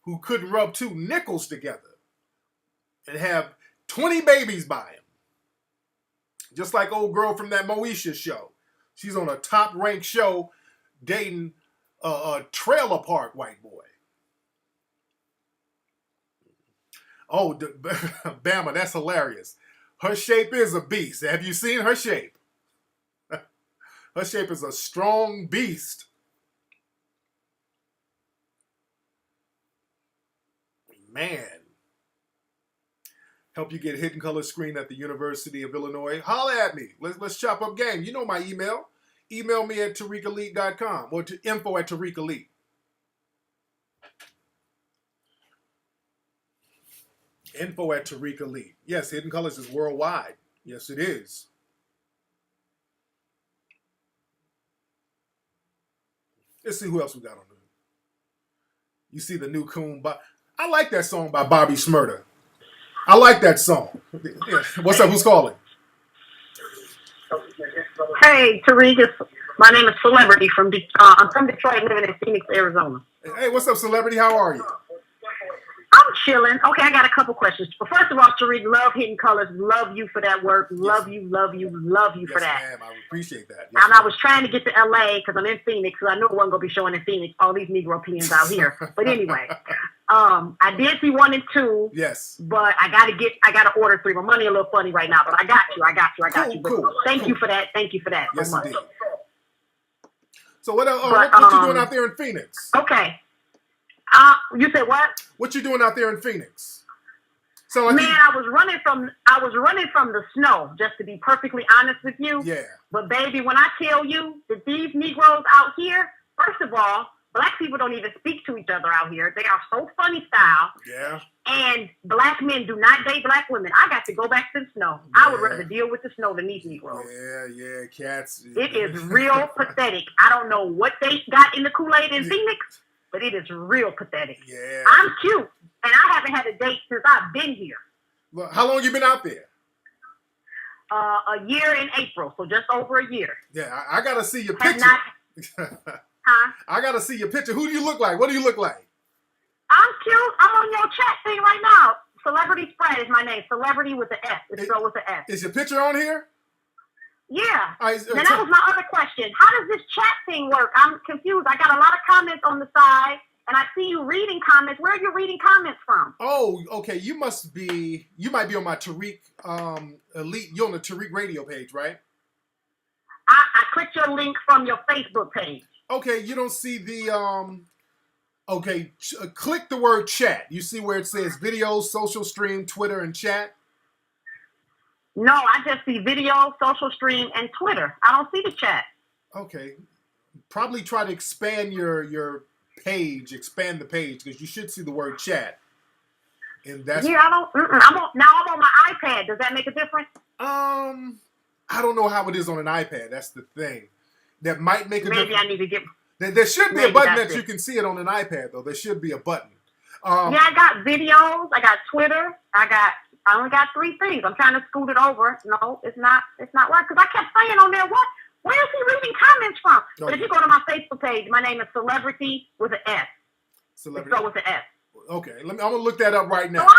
who couldn't rub 2 nickels together and have 20 babies by him. Just like old girl from that Moesha show. She's on a top-ranked show dating a trailer park white boy. Oh, Bama, that's hilarious. Her shape is a beast. Have you seen her shape? Her shape is a strong beast. Man. Help you get Hidden Color screen at the University of Illinois. Holla at me. Let's chop up game. You know my email. Email me at TariqElite.com or to info@TariqElite. Info@TariqElite. Yes, Hidden Colors is worldwide. Yes, it is. Let's see who else we got on there. You see the new Coon. I like that song by Bobby Shmurda. I like that song. Yeah. What's up? Who's calling? Hey, Tariq. My name is Celebrity from I'm from Detroit, living in Phoenix, Arizona. Hey, what's up, Celebrity? How are you? I'm chilling. Okay, I got a couple questions. But first of all, Tariq, love Hidden Colors. Love you for that work. Love you for that. Yes, ma'am. I appreciate that. Yes, And I was trying to get to LA because I'm in Phoenix, because I knew it wasn't going to be showing in Phoenix. All these Negro opinions out here. But anyway, I did see 1 and 2. Yes. But I gotta order 3. My money a little funny right now, but I got you. But thank you for that. Thank you for that. Yes, so much. indeed. So what you doing out there in Phoenix? Okay. You said what? What you doing out there in Phoenix? So I was running from the snow, just to be perfectly honest with you. Yeah. But baby, when I tell you that these Negroes out here, first of all, black people don't even speak to each other out here. They are so funny style. Yeah. And black men do not date black women. I got to go back to the snow. Yeah. I would rather deal with the snow than these Negroes. Yeah, cats. It is real pathetic. I don't know what they got in the Kool-Aid in Phoenix, but it is real pathetic. Yeah. I'm cute, and I haven't had a date since I've been here. Well, how long you been out there? A year in April, so just over a year. Yeah, I gotta see your picture. Huh? I gotta see your picture. Who do you look like? What do you look like? I'm cute. I'm on your chat thing right now. Celebrity Spread is my name. Celebrity with the S. It's spelled with the S. Is your picture on here? Yeah. Then that was my other question. How does this chat thing work? I'm confused. I got a lot of comments on the side, and I see you reading comments. Where are you reading comments from? Oh, okay. You might be on my Tariq Elite. You're on the Tariq radio page, right? I clicked your link from your Facebook page. Okay, you don't see the okay, click the word chat. You see where it says video, social stream, Twitter, and chat? No, I just see video, social stream, and Twitter. I don't see the chat. Okay. Probably try to expand your page, expand the page, because you should see the word chat. And that's I don't. I'm on my iPad. Does that make a difference? I don't know how it is on an iPad. That's the thing. That might make a difference. Maybe I need to get. There should be a button that you can see it on an iPad, though. There should be a button. I got videos. I got Twitter. I only got 3 things. I'm trying to scoot it over. No, it's not right. Because I kept saying on there, where is he reading comments from? No. But if you go to my Facebook page, my name is Celebrity with an S. Celebrity. So with an S. Okay, I'm gonna look that up right now. So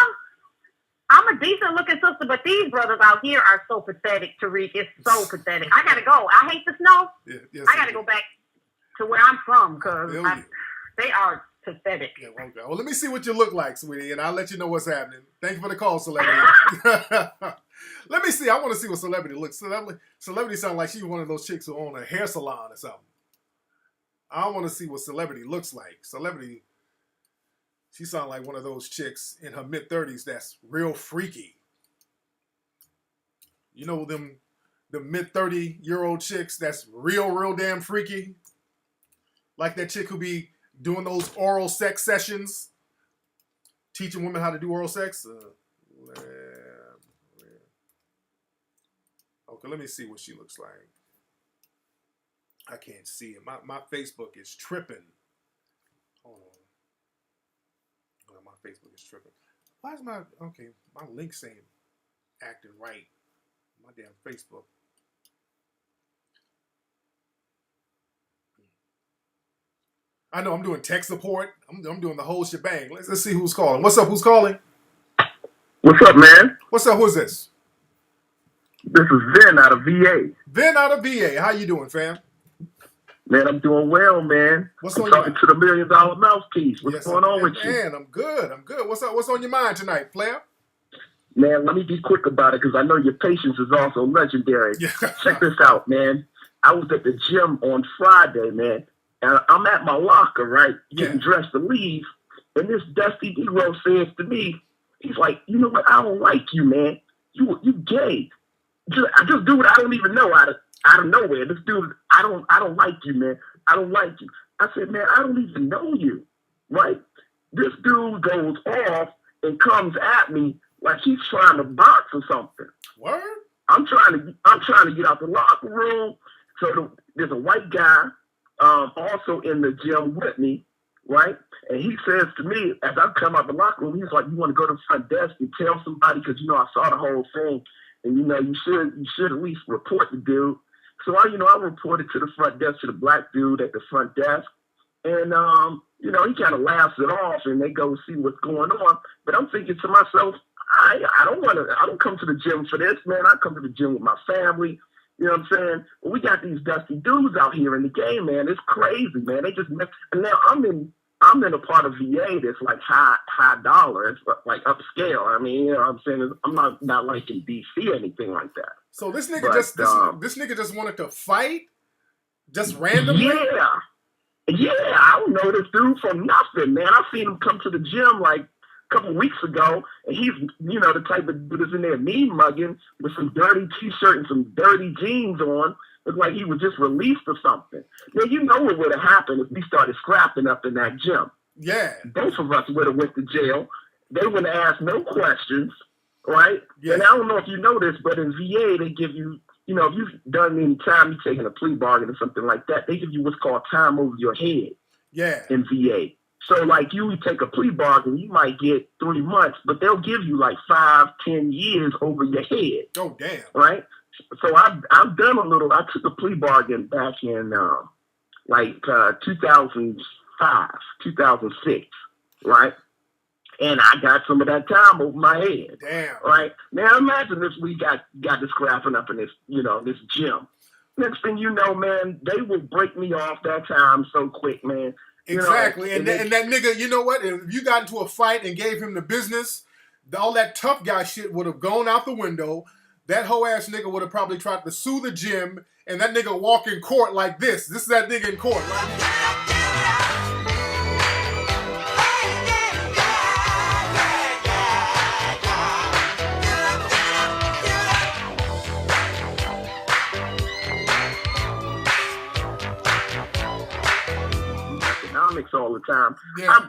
I'm a decent looking sister, but these brothers out here are so pathetic, Tariq. It's so pathetic. I gotta go. I hate the snow. Yes, I gotta go back to where I'm from because they are pathetic. Yeah, okay. Well, let me see what you look like, sweetie, and I'll let you know what's happening. Thank you for the call, Celebrity. Let me see. I want to see what Celebrity looks. Celebrity sounds like she's one of those chicks who own a hair salon or something. I want to see what Celebrity looks like. Celebrity, she sounds like one of those chicks in her mid-30s that's real freaky. You know the mid-30-year-old chicks that's real damn freaky? Like that chick who be doing those oral sex sessions, teaching women how to do oral sex. Okay, let me see what she looks like. I can't see it. My Facebook is tripping. Hold on. Oh, my Facebook is tripping. Why is my links ain't acting right? My damn Facebook. I know I'm doing tech support. I'm doing the whole shebang. Let's see who's calling. What's up? Who's calling? What's up, man? What's up? Who's this? This is Vin out of VA. Vin out of VA. How you doing, fam? Man, I'm doing well, man. I'm talking to the $1 million mouthpiece. What's going on with you? Man, I'm good. What's up? What's on your mind tonight, player? Man, let me be quick about it because I know your patience is also legendary. Yeah. Check this out, man. I was at the gym on Friday, man. And I'm at my locker, right, getting dressed to leave. And this Dusty Negro says to me, he's like, you know what? I don't like you, man. You gay. I just do what I don't even know out of nowhere. This dude, I don't like you, man. I don't like you. I said, man, I don't even know you, right? This dude goes off and comes at me like he's trying to box or something. What? I'm trying to get out the locker room. So there's a white guy also in the gym with me, right? And he says to me, as I come out the locker room, he's like, you want to go to the front desk and tell somebody because, I saw the whole thing. And, you should at least report the dude. So, I reported to the front desk, to the black dude at the front desk. And you know, he kind of laughs it off, and they go see what's going on. But I'm thinking to myself, I don't come to the gym for this, man. I come to the gym with my family. You know what I'm saying? Well, we got these dusty dudes out here in the game, man. It's crazy, man. They just, and now I'm in a part of VA that's like high dollar. It's like upscale. I mean, you know what I'm saying? I'm not like in DC or anything like that. So this nigga But, this nigga just wanted to fight, just randomly. Yeah. I don't know this dude from nothing, man. I seen him come to the gym like a couple weeks ago, and he's, you know, the type of dude that's in there mean mugging with some dirty t-shirt and some dirty jeans on. It's like he was just released or something. Now, you know what would have happened if we started scrapping up in that gym. Yeah. Both of us would have went to jail. They would have asked no questions, right? Yeah. And I don't know if you know this, but in VA, they give you, you know, if you've done any time, you've taken a plea bargain or something like that, they give you what's called time over your head. Yeah. In VA. So, like, you take a plea bargain, you might get 3 months, but they'll give you like 5-10 years over your head. Oh, damn. Right? So I've done a little. I took a plea bargain back in 2005, 2006, right? And I got some of that time over my head. Damn. Right? Now imagine if we got this scrapping up in this, you know, this gym. Next thing you know, man, they will break me off that time so quick, man. Exactly. You know, and that nigga, you know what? If you got into a fight and gave him the business, all that tough guy shit would have gone out the window. That hoe ass nigga would have probably tried to sue the gym, and that nigga walk in court like this. This is that nigga in court. Economics all the time. Yeah.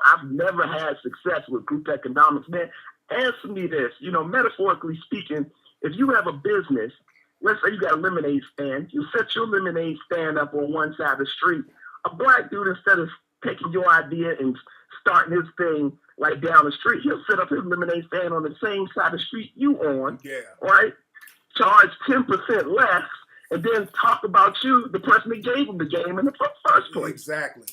I've never had success with group economics, man. Answer me this, you know, metaphorically speaking, if you have a business, let's say you got a lemonade stand, you set your lemonade stand up on one side of the street. A black dude, instead of taking your idea and starting his thing like down the street, he'll set up his lemonade stand on the same side of the street you on, right? Charge 10% less, and then talk about you, the person that gave him the game in the first place. Exactly.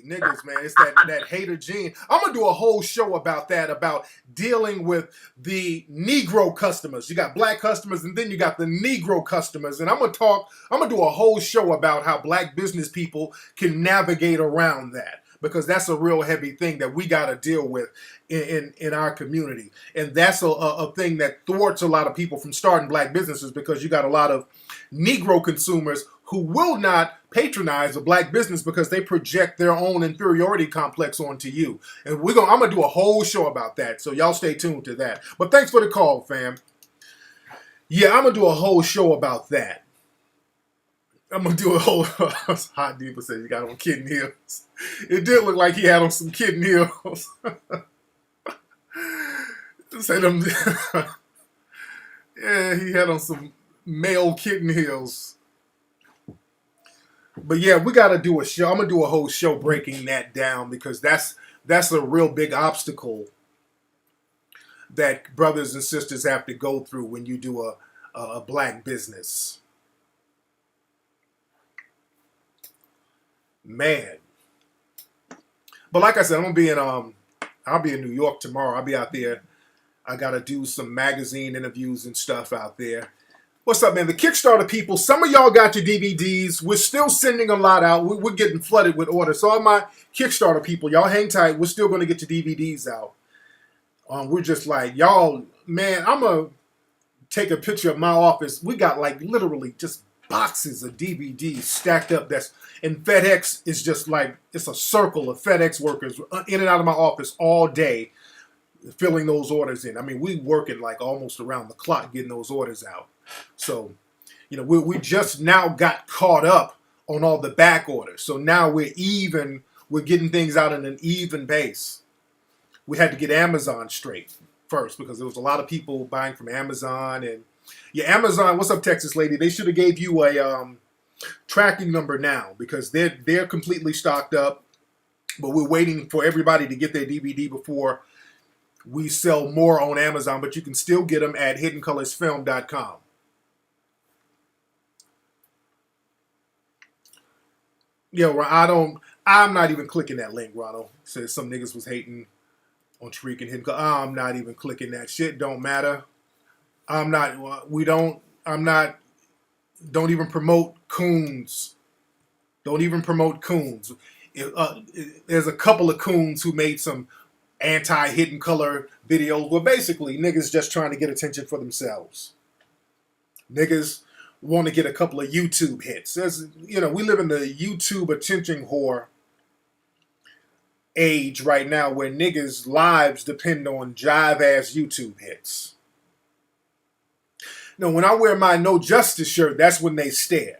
Niggas, man, it's that hater gene. I'm going to do a whole show about that, about dealing with the Negro customers. You got black customers, and then you got the Negro customers. And I'm going to do a whole show about how black business people can navigate around that, because that's a real heavy thing that we got to deal with in our community. And that's a thing that thwarts a lot of people from starting black businesses, because you got a lot of Negro consumers who will not patronize a black business because they project their own inferiority complex onto you. And I'm going to do a whole show about that. So y'all stay tuned to that. But thanks for the call, fam. Yeah, I'm going to do a whole show about that. I'm going to do a whole... Hot Diva says you got on kitten heels. It did look like he had on some kitten heels. Say them... Yeah, he had on some male kitten heels. But yeah, we got to do a show. I'm going to do a whole show breaking that down, because that's a real big obstacle that brothers and sisters have to go through when you do a black business. Man. But like I said, I'll be in New York tomorrow. I'll be out there. I got to do some magazine interviews and stuff out there. What's up, man? The Kickstarter people, some of y'all got your DVDs. We're still sending a lot out. We're getting flooded with orders. So all my Kickstarter people, y'all hang tight. We're still going to get your DVDs out. We're just like, y'all, man, I'm going to take a picture of my office. We got like literally just boxes of DVDs stacked up. And FedEx is just like, it's a circle of FedEx workers in and out of my office all day, filling those orders in. I mean, we working like almost around the clock getting those orders out. So, you know, we just now got caught up on all the back orders. So now we're getting things out in an even pace. We had to get Amazon straight first, because there was a lot of people buying from Amazon. And yeah, Amazon, what's up, Texas lady? They should have gave you a tracking number now, because they're completely stocked up. But we're waiting for everybody to get their DVD before we sell more on Amazon. But you can still get them at hiddenscolorsfilm.com. Yeah, well, I'm not even clicking that link, Ronald. Says some niggas was hating on Tariq and him. I'm not even clicking that shit. Don't matter. I'm not. We don't. I'm not. Don't even promote coons. Don't even promote coons. There's a couple of coons who made some anti-hidden color videos. Well, basically, niggas just trying to get attention for themselves. Niggas want to get a couple of YouTube hits. We live in the YouTube attention whore age right now where niggas' lives depend on jive-ass YouTube hits. Now, when I wear my No Justice shirt, that's when they stare.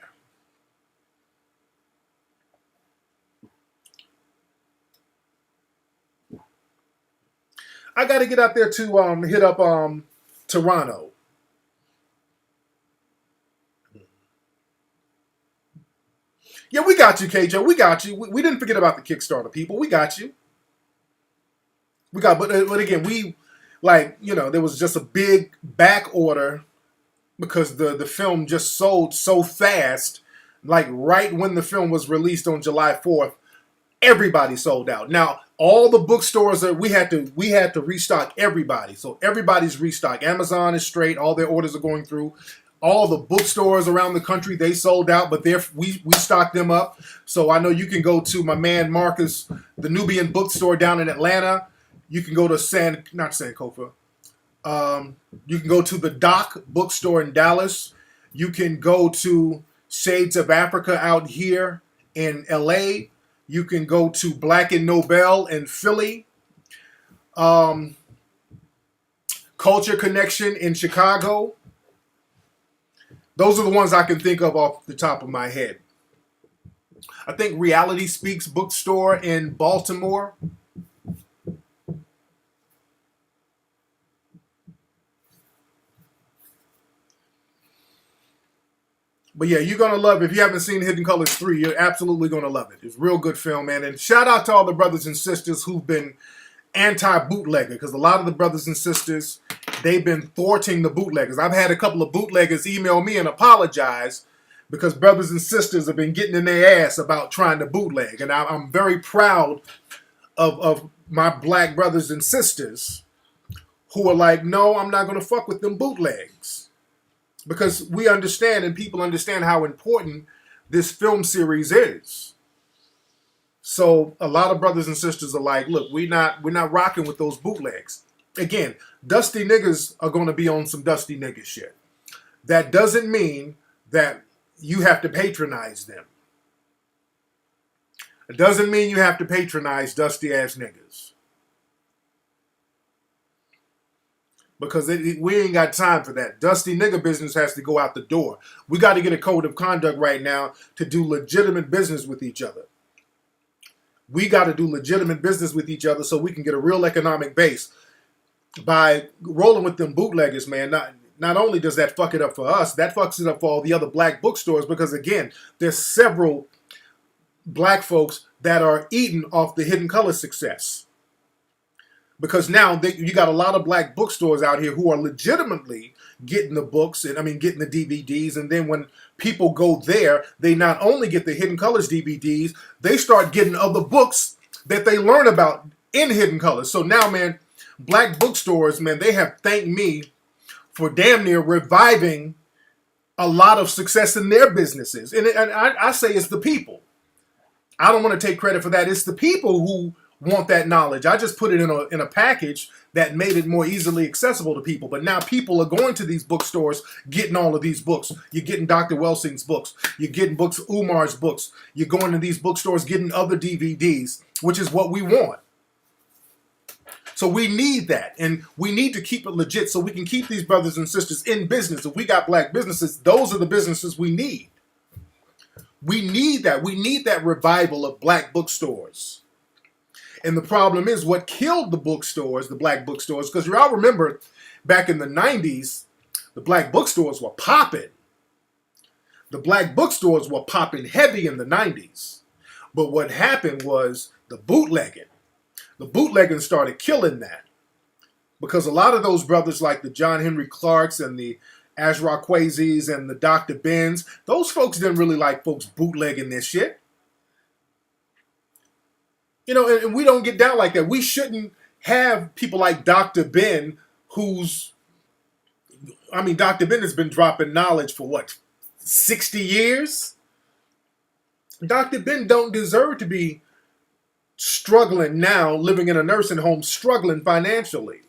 I got to get out there to hit up Toronto. Yeah, we got you, KJ. We got you. We didn't forget about the Kickstarter people. We got you. But again, there was just a big back order because the film just sold so fast. Like right when the film was released on July 4th, everybody sold out. Now, all the bookstores we had to restock everybody. So everybody's restocked. Amazon is straight. All their orders are going through. All the bookstores around the country, they sold out, but we stocked them up. So I know you can go to my man Marcus, the Nubian bookstore down in Atlanta. You can go to not Sankofa. You can go to the Doc bookstore in Dallas. You can go to Shades of Africa out here in LA. You can go to Black and Nobel in Philly. Culture Connection in Chicago. Those are the ones I can think of off the top of my head. I think Reality Speaks bookstore in Baltimore. But yeah, you're going to love it. If you haven't seen Hidden Colors 3, you're absolutely going to love it. It's a real good film, man. And shout out to all the brothers and sisters who've been anti-bootlegger, because a lot of the brothers and sisters, they've been thwarting the bootleggers. I've had a couple of bootleggers email me and apologize because brothers and sisters have been getting in their ass about trying to bootleg. And I'm very proud of my black brothers and sisters who are like, no, I'm not going to fuck with them bootlegs. Because we understand and people understand how important this film series is. So a lot of brothers and sisters are like, look, we're not rocking with those bootlegs. Again, dusty niggas are going to be on some dusty nigga shit. That doesn't mean that you have to patronize them. It doesn't mean you have to patronize dusty ass niggas. Because we ain't got time for that. Dusty nigga business has to go out the door. We got to get a code of conduct right now to do legitimate business with each other. We got to do legitimate business with each other so we can get a real economic base. By rolling with them bootleggers, man, not only does that fuck it up for us, that fucks it up for all the other black bookstores because, again, there's several black folks that are eating off the Hidden Color success. Because now you got a lot of black bookstores out here who are legitimately getting the books getting the DVDs. And then when people go there, they not only get the Hidden Colors DVDs, they start getting other books that they learn about in Hidden Colors. So now, man, black bookstores, man, they have thanked me for damn near reviving a lot of success in their businesses. And I say it's the people. I don't want to take credit for that. It's the people who want that knowledge. I just put it in a package that made it more easily accessible to people. But now people are going to these bookstores getting all of these books. You're getting Dr. Welsing's books. You're getting books, Umar's books. You're going to these bookstores getting other DVDs, which is what we want. So we need that. And we need to keep it legit so we can keep these brothers and sisters in business. If we got black businesses, those are the businesses we need. We need that. We need that revival of black bookstores. And the problem is what killed the bookstores, the black bookstores, because y'all remember back in the 90s, the black bookstores were popping. The black bookstores were popping heavy in the 90s. But what happened was the bootlegging. The bootlegging started killing that. Because a lot of those brothers like the John Henry Clarks and the Azra Kwazis and the Dr. Benz, those folks didn't really like folks bootlegging their shit. You know, and we don't get down like that. We shouldn't have people like Dr. Ben, Dr. Ben has been dropping knowledge for what, 60 years? Dr. Ben don't deserve to be struggling now, living in a nursing home, struggling financially.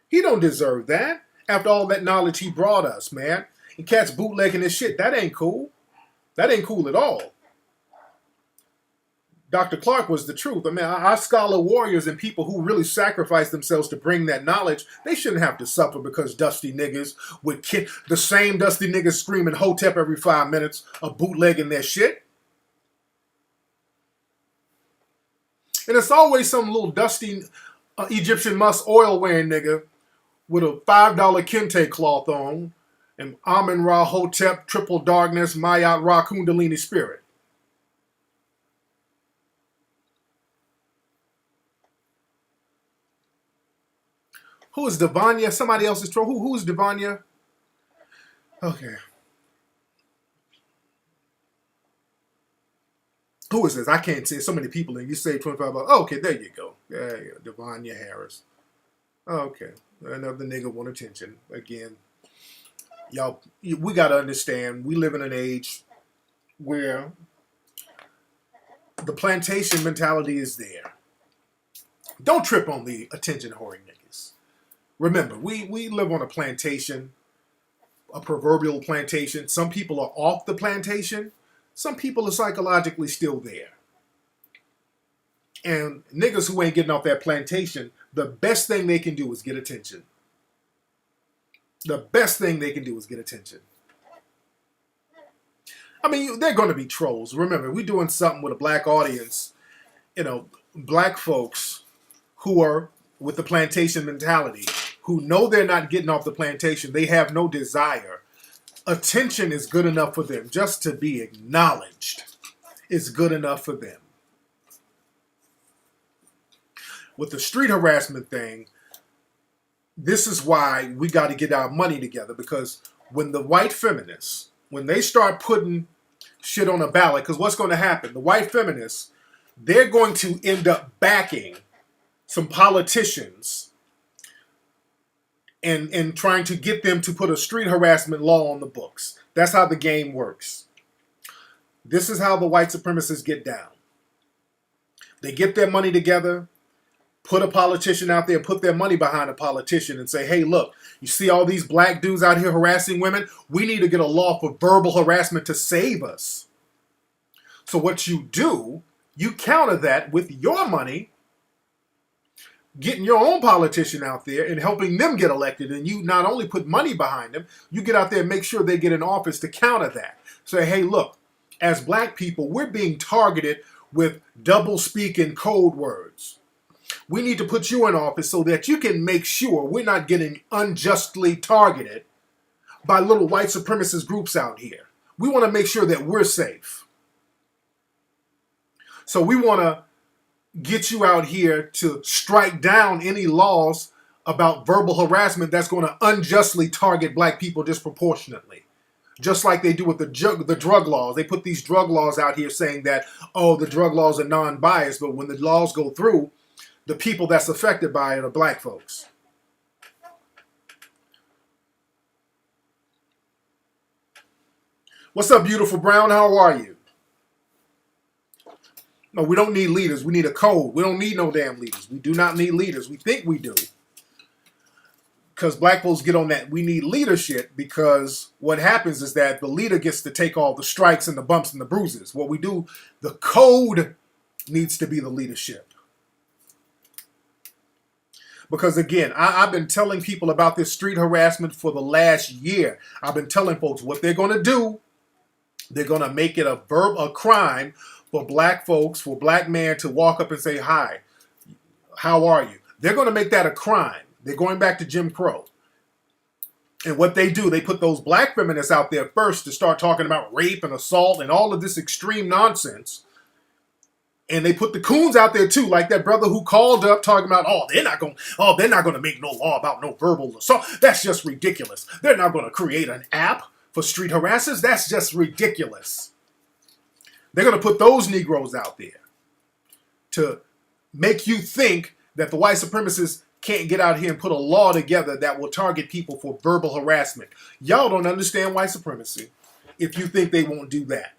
He don't deserve that after all that knowledge he brought us, man. And cats bootlegging his shit. That ain't cool. That ain't cool at all. Dr. Clark was the truth. I mean, our scholar warriors and people who really sacrifice themselves to bring that knowledge, they shouldn't have to suffer because dusty niggas the same dusty niggas screaming Hotep every 5 minutes are bootlegging their shit. And it's always some little dusty Egyptian musk oil wearing nigga with a $5 kente cloth on and Amun Ra Hotep, Triple Darkness, Mayat Ra Kundalini Spirit. Who is Devanya? Somebody else's troll. Who's Devanya? Okay. Who is this? I can't say so many people and you say $25. Oh, okay, there you go. Yeah, Devanya Harris. Okay. Another nigga want attention. Again, y'all, we got to understand, we live in an age where the plantation mentality is there. Don't trip on the attention whoring niggas. Remember, we live on a plantation, a proverbial plantation. Some people are off the plantation. Some people are psychologically still there. And niggas who ain't getting off that plantation, the best thing they can do is get attention. The best thing they can do is get attention. I mean, they're going to be trolls. Remember, we're doing something with a black audience. You know, black folks who are with the plantation mentality, who know they're not getting off the plantation. They have no desire. Attention is good enough for them. Just to be acknowledged is good enough for them. With the street harassment thing, this is why we got to get our money together, because when the white feminists, when they start putting shit on a ballot, because what's going to happen? The white feminists, they're going to end up backing some politicians and trying to get them to put a street harassment law on the books. That's how the game works. This is how the white supremacists get down. They get their money together, put a politician out there, put their money behind a politician and say, hey, look, you see all these black dudes out here harassing women? We need to get a law for verbal harassment to save us. So what you do, you counter that with your money, getting your own politician out there and helping them get elected. And you not only put money behind them, you get out there and make sure they get in office to counter that. Say, hey, look, as black people, we're being targeted with double-speaking code words. We need to put you in office so that you can make sure we're not getting unjustly targeted by little white supremacist groups out here. We want to make sure that we're safe. So we want to get you out here to strike down any laws about verbal harassment that's going to unjustly target black people disproportionately. Just like they do with the drug laws. They put these drug laws out here saying that, oh, the drug laws are non-biased, but when the laws go through, the people that's affected by it are black folks. What's up, beautiful brown? How are you? No, we don't need leaders. We need a code. We don't need no damn leaders. We do not need leaders. We think we do. Because black folks get on that we need leadership, because what happens is that the leader gets to take all the strikes and the bumps and the bruises. What we do, the code needs to be the leadership. Because again, I've been telling people about this street harassment for the last year. I've been telling folks what they're going to do. They're going to make it a crime for black folks, for black men to walk up and say, hi, how are you? They're going to make that a crime. They're going back to Jim Crow. And what they do, they put those black feminists out there first to start talking about rape and assault and all of this extreme nonsense. And they put the coons out there too, like that brother who called up talking about, they're not going to make no law about no verbal assault. That's just ridiculous. They're not going to create an app for street harassers. That's just ridiculous. They're going to put those Negroes out there to make you think that the white supremacists can't get out here and put a law together that will target people for verbal harassment. Y'all don't understand white supremacy if you think they won't do that.